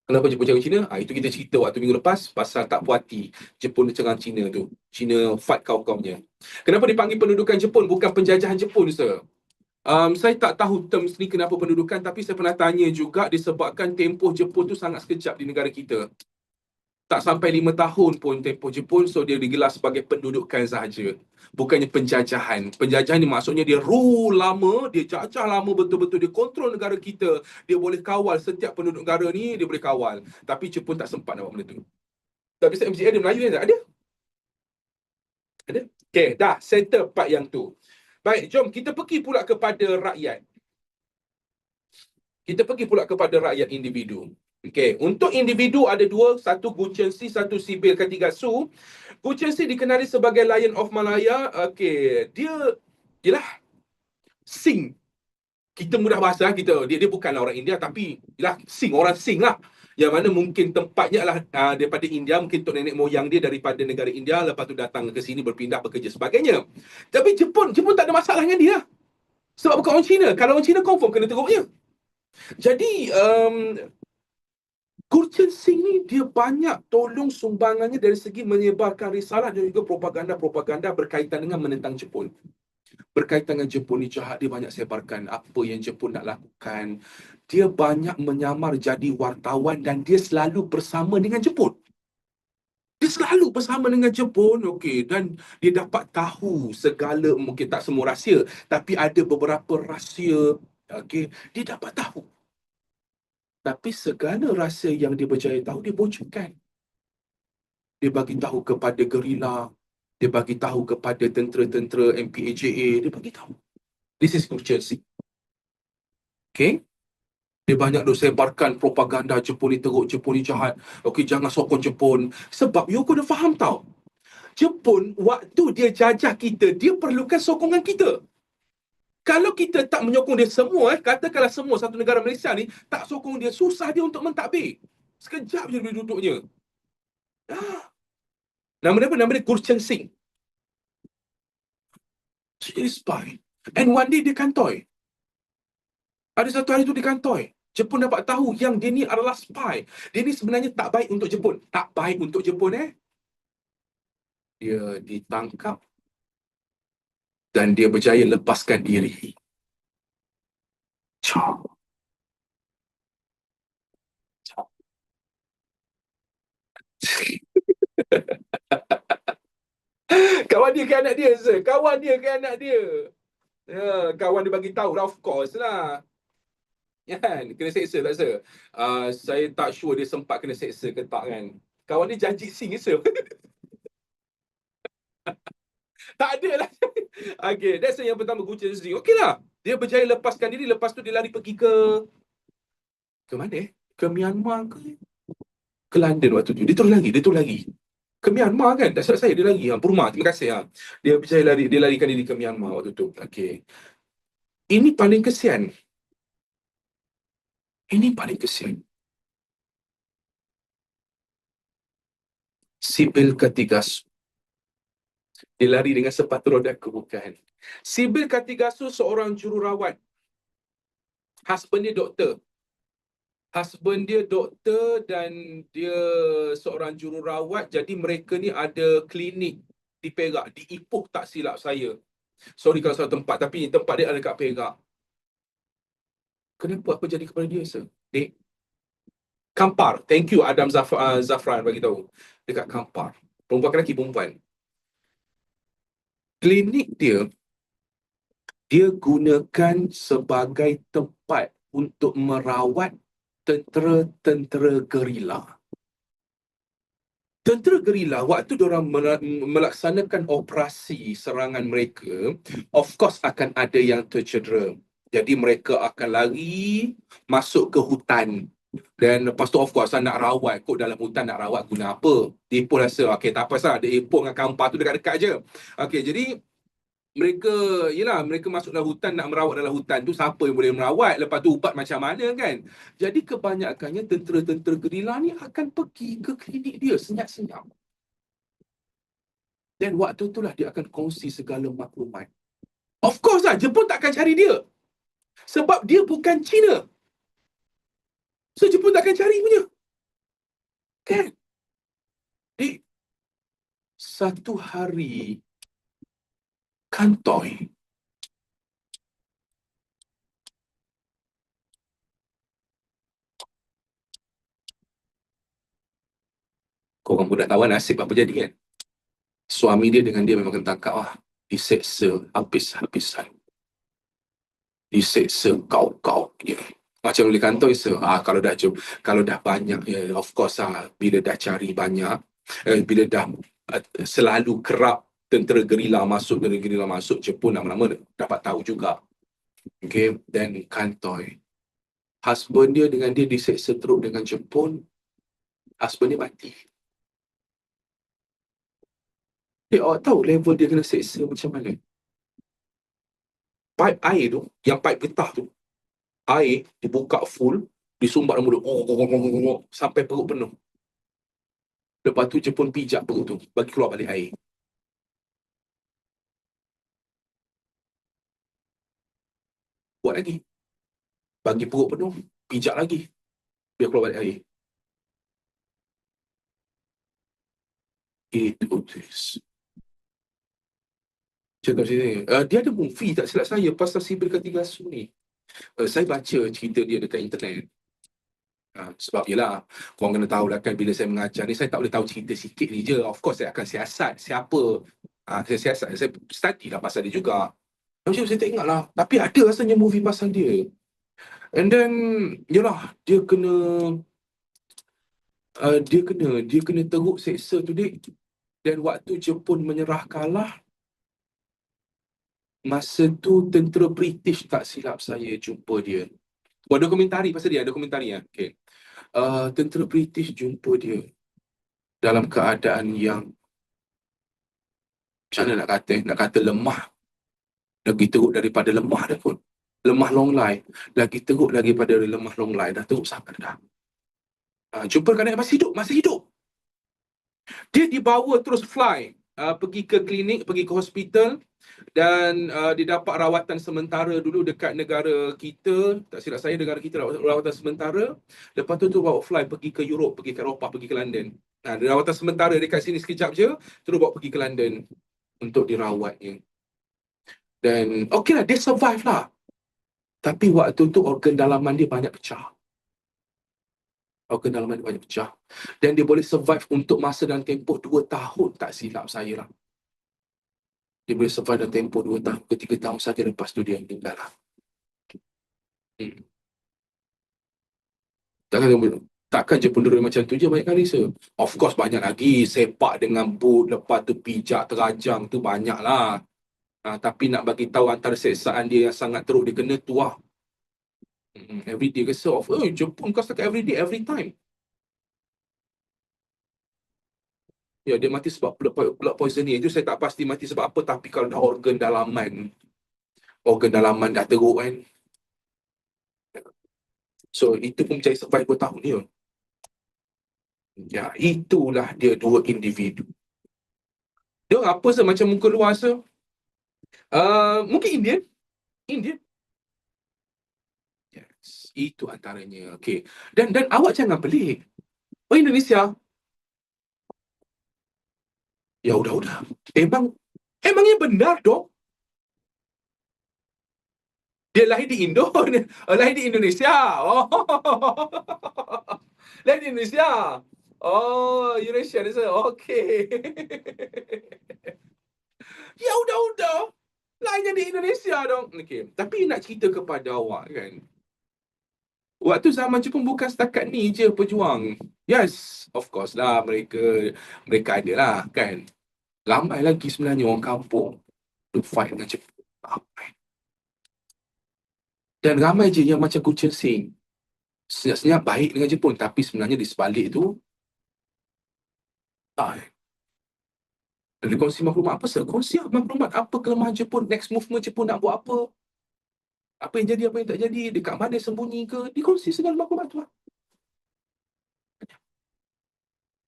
Kenapa Jepun cakap Cina? Itu kita cerita waktu minggu lepas pasal tak puas hati Jepun serang Cina tu. Cina fight kaum-kaumnya. Kenapa dipanggil pendudukan Jepun bukan penjajahan Jepun, sir? Saya tak tahu terms ni kenapa pendudukan, tapi saya pernah tanya juga disebabkan tempoh Jepun tu sangat sekejap di negara kita. Tak sampai 5 tahun pun tempoh Jepun, so dia digelar sebagai pendudukan sahaja. Bukannya penjajahan. Penjajahan ni maksudnya dia rule lama, dia jajah lama betul-betul, dia kontrol negara kita. Dia boleh kawal setiap penduduk negara ni, dia boleh kawal. Tapi Jepun tak sempat nak buat benda tu. Tapi MCA ada Melayu kan? Ada? Ada? Okay, dah. Settle part yang tu. Baik, jom kita pergi pula kepada rakyat. Kita pergi pula kepada rakyat individu. Okey, untuk individu ada dua, satu Guchensi, satu Sibil Katigatsu. Guchensi dikenali sebagai Lion of Malaya. Okey, dia ialah Sing. Kita mudah bahasa, dia bukanlah orang India, tapi ialah Sing, orang Sing lah. Yang mana mungkin tempatnya adalah daripada India, mungkin tok nenek moyang dia daripada negara India, lepas tu datang ke sini berpindah bekerja sebagainya. Tapi Jepun tak ada masalah dengan dia. Sebab bukan orang Cina. Kalau orang Cina confirm kena teruknya. Jadi Gurchen Singh ni dia banyak tolong sumbangannya dari segi menyebarkan risalah dan juga propaganda berkaitan dengan menentang Jepun. Berkaitan dengan Jepun ni jahat, dia banyak sebarkan apa yang Jepun nak lakukan. Dia banyak menyamar jadi wartawan dan dia selalu bersama dengan Jepun. Dia selalu bersama dengan Jepun, okey, dan dia dapat tahu segala, mungkin tak semua rahsia, tapi ada beberapa rahsia, okey, dia dapat tahu. Tapi segala rahsia yang dia berjaya tahu, dia bocorkan. Dia bagi tahu kepada gerila, dia bagi tahu kepada tentera-tentera MPAJA, dia bagi tahu. This is Chelsea. Okay? Dia banyak sebarkan propaganda Jepun ni teruk, Jepun ni jahat. Okay, jangan sokong Jepun. Sebab you kena faham tau. Jepun, waktu dia jajah kita, dia perlukan sokongan kita. Kalau kita tak menyokong dia semua, katakanlah semua satu negara Malaysia ni, tak sokong dia, susah dia untuk mentadbir. Sekejap je dia duduknya. Nama dia Gurchen Singh. Dia spy. And one day dia kantoi. Ada satu hari tu dia kantoi. Jepun dapat tahu yang dia ni adalah spy. Dia ni sebenarnya tak baik untuk Jepun. Tak baik untuk Jepun Dia ditangkap dan dia berjaya lepaskan diri. Kawan dia ke anak dia, sir. Kawan dia ke anak dia. Ya, kawan dia bagi tahu lah, of course lah. Ya kan? Kena seksa tak, sir? Saya tak sure dia sempat kena seksa ke tak kan. Kawan dia janji sing, sir. Tak ada lah. Okay, that's yang pertama, Gucci sing. Okay lah. Dia berjaya lepaskan diri. Lepas tu dia lari pergi ke mana Ke Myanmar ke? Ke London waktu tu. Dia terus lari. Ke Myanmar kan? Tak silap saya, dia lari. Purma, terima kasih. Dia berjaya lari. Dia larikan diri ke Myanmar waktu tu. Okay. Ini paling kesian. Ini paling kesian. Sibyl Kartigasu. Dia lari dengan sepatu roda bukan. Sibyl Kartigasu seorang jururawat. Husband dia doktor dan dia seorang jururawat. Jadi mereka ni ada klinik di Perak, di Ipoh tak silap saya. Sorry kalau salah tempat, tapi tempat dia ada kat Perak. Kenapa apa jadi kepada dia, sir? Dek, Kampar. Thank you Adam Zafran bagi tahu. Dekat Kampar. Perempuan lelaki perempuan. Klinik dia gunakan sebagai tempat untuk merawat tentera-tentera gerila. Tentera gerila, waktu diorang melaksanakan operasi serangan mereka, of course akan ada yang tercedera. Jadi mereka akan lari masuk ke hutan. Dan lepas tu of course nak rawat. Kok dalam hutan nak rawat guna apa? Dia pun rasa, okay tak apa salah. Dia Ipoh dengan Kampar tu dekat-dekat je. Okay, jadi mereka masuk dalam hutan, nak merawat dalam hutan tu, siapa yang boleh merawat? Lepas tu ubat macam mana kan? Jadi kebanyakannya tentera-tentera gerila ni akan pergi ke klinik dia senyap-senyap. Dan waktu itulah dia akan kongsi segala maklumat. Of course lah, Jepun takkan cari dia. Sebab dia bukan Cina. So Jepun takkan cari punya. Kan? Di satu hari kantoi. Korang pun dah tahu nasib apa jadi kan. Suami dia dengan dia memang kena tangkap lah. Diseksa habis-habisan. Diseksa kau-kau. Ya. Macam boleh kantoi, kalau dah banyak, ya, of course lah, bila dah cari banyak, bila dah selalu kerap tentera gerila masuk, Jepun lama-lama dapat tahu juga. Okay, dan kantoi. Husband dia dengan dia diseksa teruk dengan Jepun. Husband dia mati. Awak tahu level dia kena seksa macam mana? Pipe air tu, yang pipe getah tu, air dibuka full, disumbat dalam mulut, sampai perut penuh. Lepas tu Jepun pijak perut tu, bagi keluar balik air. Buat lagi. Bagi perut penuh, pijak lagi. Biar keluar balik air. Itu tis. Dia ada movie tak silap saya pasal Sibyl Kartigasu ni. Saya baca cerita dia dekat internet. Sebab yelah, korang kena tahu lah kan, bila saya mengajar ni, saya tak boleh tahu cerita sikit ni je. Of course, saya akan siasat siapa. Saya siasat, saya study lah pasal dia juga. Macam saya tak ingat lah. Tapi ada rasanya movie pasal dia. And then, yelah, dia kena teruk seksa tu, dik. Dan waktu Jepun menyerah kalah, masa tu tentera British tak silap saya jumpa dia. Buat dokumentari pasal dia, dokumentari ya. Okay. Tentera British jumpa dia dalam keadaan yang macam mana nak kata lemah. Lagi teruk daripada lemah dah pun. Lemah long life. Lagi teruk daripada lemah long life. Dah teruk sangat dah. Jumpa keadaan masih hidup. Dia dibawa terus fly. Pergi ke klinik, pergi ke hospital. Dan dia dapat rawatan sementara dulu dekat negara kita. Tak silap saya, negara kita rawatan sementara. Lepas tu bawa fly pergi ke Europe, pergi ke Eropah, pergi ke London. Rawatan sementara dekat sini sekejap je. Terus bawa pergi ke London untuk dirawatnya. Dan okey lah, dia survive lah. Tapi waktu tu organ dalaman dia banyak pecah. Organ dalaman dia banyak pecah. Dan dia boleh survive untuk masa dalam tempoh 2 tahun, tak silap saya lah. Dia boleh survive dalam tempoh 2 tahun ke 3 tahun saja, lepas tu dia meninggal lah. Takkan je penduduk macam tu je banyak kali, sir. Of course banyak lagi. Sepak dengan boot, lepas tu pijak terajang tu banyak lah. Tapi nak bagi tahu antara seksaan dia yang sangat teruk dia kena tu lah. Every day ke of Jepun kau setakat every day, every time. Ya, dia mati sebab blood poisoning. Itu saya tak pasti mati sebab apa. Tapi kalau dah organ dalaman dah teruk kan. So, itu pun mencari survive 2 tahun dia. Ya, itulah dia dua individu. Dia apa sah macam muka luar sah? Mungkin Indian. Indian. Yes, itu antaranya. Okay. Dan awak jangan pelik. Oh, Indonesia. Ya udah. Emangnya benar dong? Dia lahir di Indo. Lahir di Indonesia. Oh. Lahir di Indonesia. Oh, Eurasian is okay. Ya udah. Lahirnya di Indonesia dong. Okay. Tapi nak cerita kepada awak kan. Waktu zaman Jepun bukan setakat ni je pejuang. Yes, of course lah mereka ada lah kan. Ramai lagi sebenarnya orang kampung to fight dengan Jepun. Ramai. Dan ramai je yang macam kucing sing. Senyap-senyap baik dengan Jepun, tapi sebenarnya di sebalik tu dia kongsi maklumat apa sah? Kongsi maklumat apa kelemahan Jepun, next movement Jepun nak buat apa, apa yang jadi, apa yang tak jadi, dekat mana sembunyi ke, dikongsi segala maklumat tu lah.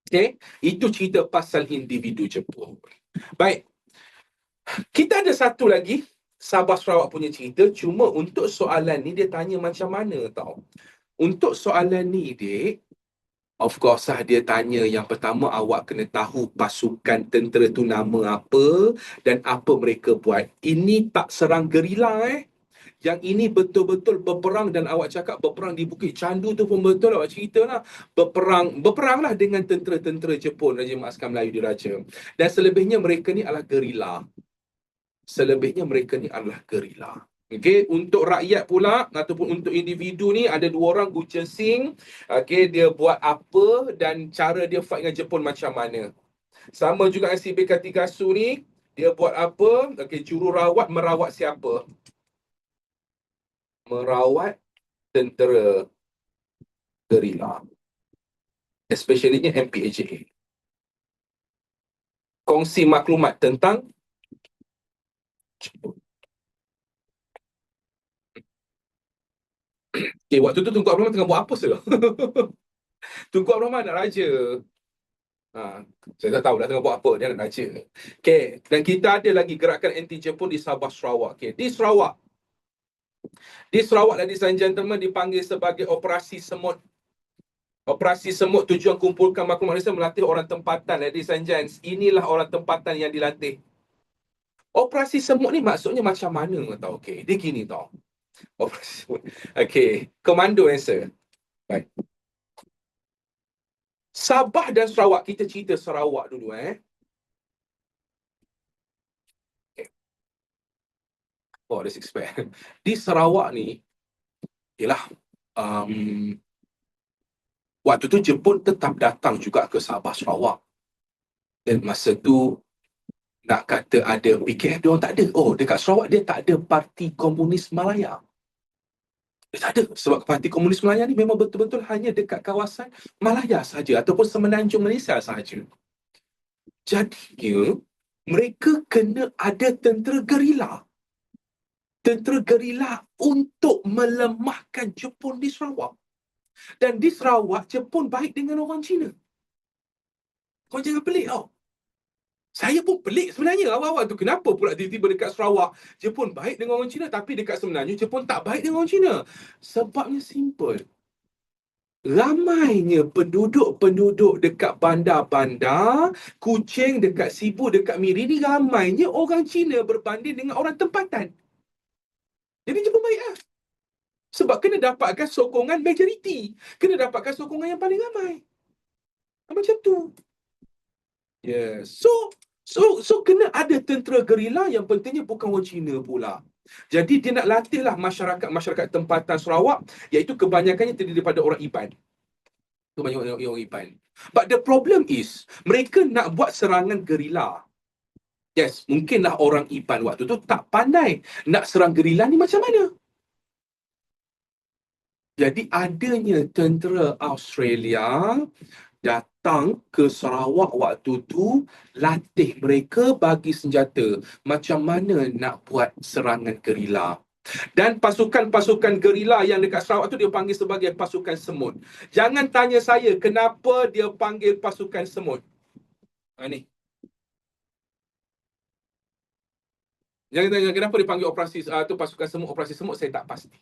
Okay, itu cerita pasal individu Jepun. Baik, kita ada satu lagi Sabah Sarawak punya cerita. Cuma untuk soalan ni dia tanya macam mana tau. Untuk soalan ni dek, of course lah dia tanya yang pertama awak kena tahu pasukan tentera tu nama apa dan apa mereka buat. Ini tak serang gerila Yang ini betul-betul berperang dan awak cakap berperang di Bukit Candu tu pun betul awak cerita lah. Berperang lah dengan tentera-tentera Jepun, Raja Askar Melayu Diraja. Dan selebihnya mereka ni adalah gerila. Okey, untuk rakyat pula ataupun untuk individu ni ada 2 orang, Gu Chen Sing. Okey, dia buat apa dan cara dia fight dengan Jepun macam mana. Sama juga dengan SB Kartikasu ni, dia buat apa? Okey, jururawat merawat siapa? Merawat tentera gerila. Especially MPAJA. Kongsi maklumat tentang Jepun. Okay, waktu tu Tunku Abdul Rahman tengah buat apa sih? Tunku Abdul Rahman nak raja. Saya tak tahu dah tengah buat apa. Dia nak raja. Okay, dan kita ada lagi gerakan anti-Jepun di Sabah Sarawak. Okay, di Sarawak, ladies and gentlemen, dipanggil sebagai Operasi Semut. Operasi Semut tujuan kumpulkan maklumat Malaysia melatih orang tempatan. Ladies and gents, inilah orang tempatan yang dilatih. Operasi Semut ni maksudnya macam mana tau? Okay, dia gini tau. Operasi Semut. Okay, komando answer. Baik. Sabah dan Sarawak, kita cerita Sarawak dulu Okay. Oh, dia 6 Di Sarawak ni, ialah waktu tu Jepun tetap datang juga ke Sabah Sarawak. Dan masa tu nak kata ada PKF, dia orang tak ada. Oh, dekat Sarawak dia tak ada Parti Komunis Malaya. Dia tak ada. Sebab Parti Komunis Malaya ni memang betul-betul hanya dekat kawasan Malaya saja ataupun semenanjung Malaysia saja. Jadinya, mereka kena ada tentera gerila. Tentera gerila untuk melemahkan Jepun di Sarawak. Dan di Sarawak, Jepun baik dengan orang Cina. Kau jangan pelik tau. Saya pun pelik sebenarnya awal-awal tu. Kenapa pula tiba-tiba dekat Sarawak, Jepun baik dengan orang Cina, tapi dekat semenanjung, Jepun tak baik dengan orang Cina. Sebabnya simple. Ramainya penduduk-penduduk dekat bandar-bandar, Kuching, dekat Sibu, dekat Miri ni, ramainya orang Cina berbanding dengan orang tempatan. Jadi Jepun baik lah. Sebab kena dapatkan sokongan majoriti. Kena dapatkan sokongan yang paling ramai. Macam tu. Yes. So kena ada tentera gerila, yang pentingnya bukan orang Cina pula. Jadi dia nak latihlah masyarakat tempatan Sarawak, iaitu kebanyakannya terdiri daripada orang Iban. Kebanyakan orang Iban. But the problem is, mereka nak buat serangan gerila. Yes, mungkinlah orang Iban waktu tu tak pandai nak serang gerila ni macam mana. Jadi adanya tentera Australia datang ke Sarawak waktu tu, latih mereka, bagi senjata macam mana nak buat serangan gerila. Dan pasukan-pasukan gerila yang dekat Sarawak tu dia panggil sebagai pasukan semut. Jangan tanya saya kenapa dia panggil pasukan semut. Ni. Jangan tanya kenapa dia panggil operasi tu pasukan semut, operasi semut, saya tak pasti.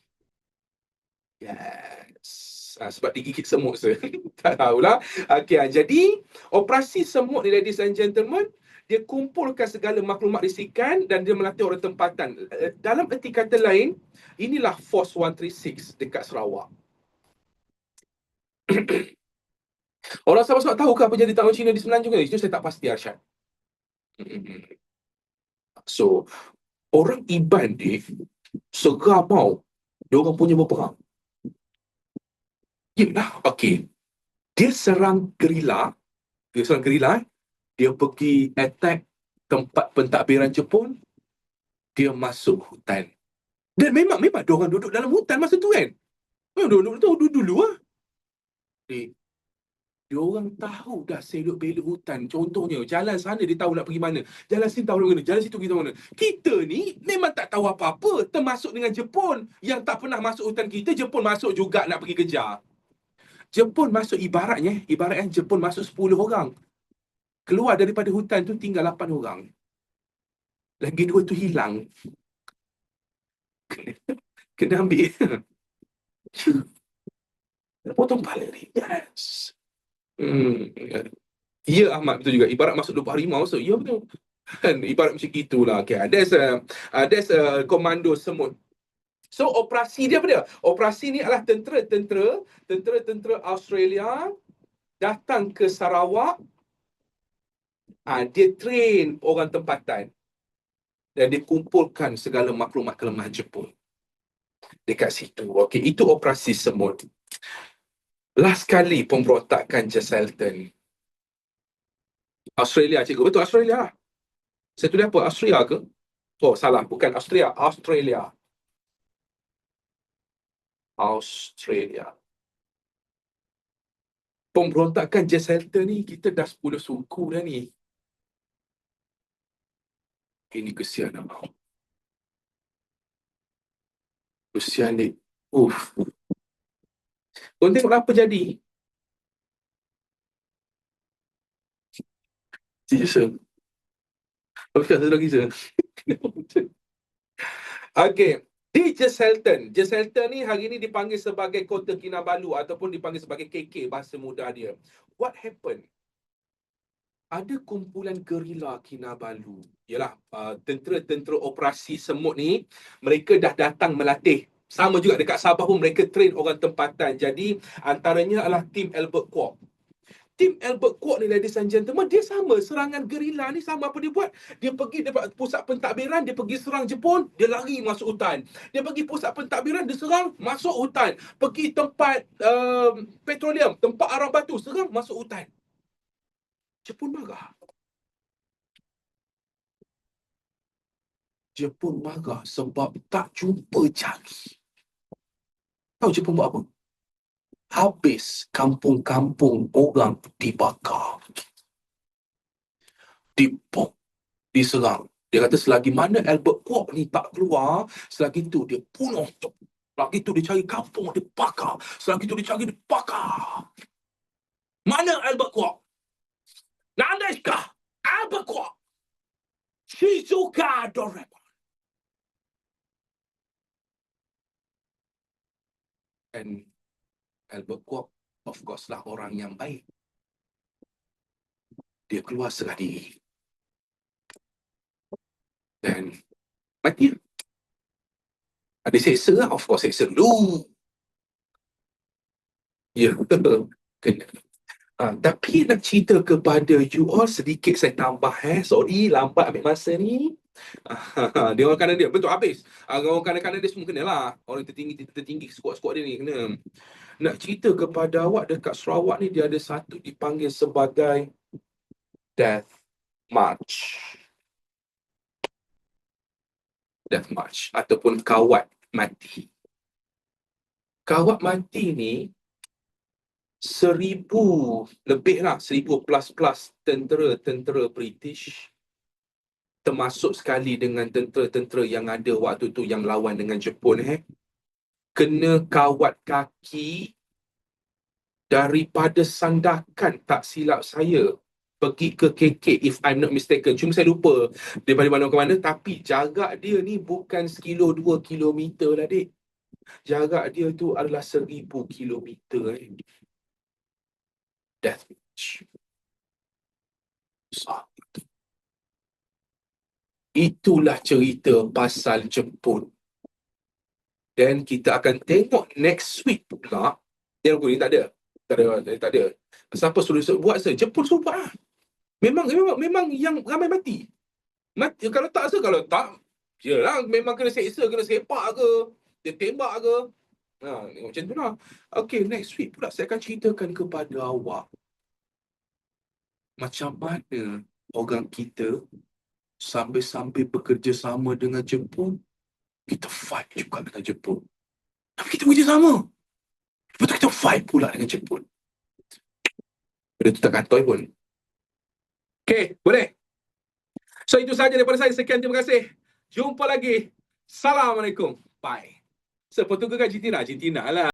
Yes. Sebab digigit semut saya. Tak tahulah. Okay, jadi operasi semut ni, ladies and gentlemen, dia kumpulkan segala maklumat risikan dan dia melatih orang tempatan. Dalam erti kata lain, inilah Force 136 dekat Sarawak. Orang Sarawak tahu ke apa jadi tanggung Cina di Semenanjung ni? Itu saya tak pasti, Arsyad. So, orang Iban ni seramau dia orang punya berperang. Yelah, okey. Dia serang gerila. Dia pergi attack tempat pentadbiran Jepun. Dia masuk hutan. Dan memang dia orang duduk dalam hutan masa tu kan. Duduk dulu lah. Dia orang tahu dah selok-belok hutan. Contohnya, jalan sana dia tahu nak pergi mana. Jalan sini tahu nak pergi mana. Jalan situ kita mana. Kita ni memang tak tahu apa-apa. Termasuk dengan Jepun. Yang tak pernah masuk hutan kita, Jepun masuk juga nak pergi kejar. Jepun masuk ibaratnya Jepun masuk 10 orang. Keluar daripada hutan tu tinggal 8 orang. Lagi 2 tu hilang. Kena ambil. Potong kepala ni. Yes. Ya Ahmad, betul juga. Ibarat masuk 20 harimau masuk. Ya betul. Kan ibarat macam gitulah. Okay, there's a komando semut. So operasi dia apa dia? Operasi ni adalah tentera Australia datang ke Sarawak. Dia train orang tempatan dan dia kumpulkan segala maklumat kelemahan Jepun dekat situ. Okey, itu operasi semut. Last kali pemberontakan Jesselton. Australia, cikgu. Betul, Australia lah. Saya tulis apa? Austria ke? Oh, salah. Bukan Austria. Australia. Pemberontakan Jesselton ni, kita dah 10 suku dah ni. Ini kesian abang. Kesian ni. Kau tengok apa jadi? Sir. Okey, satu lagi sir. Okey. Di Jesselton ni hari ni dipanggil sebagai Kota Kinabalu ataupun dipanggil sebagai KK bahasa mudah dia. What happened? Ada kumpulan gerila Kinabalu. Yalah, tentera operasi semut ni, mereka dah datang melatih. Sama juga dekat Sabah pun mereka train orang tempatan. Jadi antaranya adalah tim Albert Kwok. Tim Albert Kwok ni, ladies and gentlemen, dia sama serangan gerila ni. Sama apa dia buat? Dia pergi dekat pusat pentadbiran, dia pergi serang Jepun, dia lari masuk hutan. Dia pergi pusat pentadbiran, dia serang, masuk hutan. Pergi tempat petroleum, tempat arang batu, serang, masuk hutan. Jepun marah sebab tak jumpa cari. Tahu Jepun buat apa? Habis kampung-kampung orang dibakar. Dibom, diserang. Dia kata selagi mana Albert Kwok ni tak keluar, selagi tu dia bunuh. Selagi tu dia cari kampung, dia bakar. Selagi tu dia cari, dia bakar. Mana Albert Kwok? Nandaiskah Albert Kwok? Shizuka Doraemon. And Albert Kwok, of course lah orang yang baik. Dia keluar serah diri. Dan mati. Ada seksa lah, of course seksa dulu. Ya, kena. Tapi nak cerita kepada you all sedikit saya tambah sorry lambat ambil masa ni. Dia orang kanan dia betul habis. Orang kanan-kanan dia semua kena lah. Orang tertinggi squad-squad dia ni kena. Nak cerita kepada awak dekat Sarawak ni dia ada satu dipanggil sebagai Death March. Death March ataupun kawat mati. Kawat mati ni 1,000 lebih lah, 1,000 plus tentera British, termasuk sekali dengan tentera-tentera yang ada waktu tu yang lawan dengan Jepun kena kawat kaki daripada Sandakan, tak silap saya, pergi ke KK if I'm not mistaken. Cuma saya lupa daripada mana ke mana, tapi jarak dia ni bukan 1-2 kilometer lah dik. Jarak dia tu adalah 1,000 kilometer Death March. Itulah cerita pasal Jepun. Dan kita akan tengok next week pula. Yang ni tak ada. Tak ada. Siapa suruh buat saya? Jepun suruh buat lah. Memang yang ramai mati. Kalau tak, yelah, memang kena seksa, kena sepak ke, dia tembak ke. Macam tu lah. Okay, next week pula saya akan ceritakan kepada awak macam mana orang kita sambil bekerja sama dengan Jepun, kita fight juga dengan Jepun. Tapi kita bekerja sama. Lepas tu kita fight pula dengan Jepun. Benda tu tak kantoi pun. Okay, boleh? So, itu sahaja daripada saya. Sekian, terima kasih. Jumpa lagi. Assalamualaikum. Bye. Seperti tu ke Jitina? Jitina lah.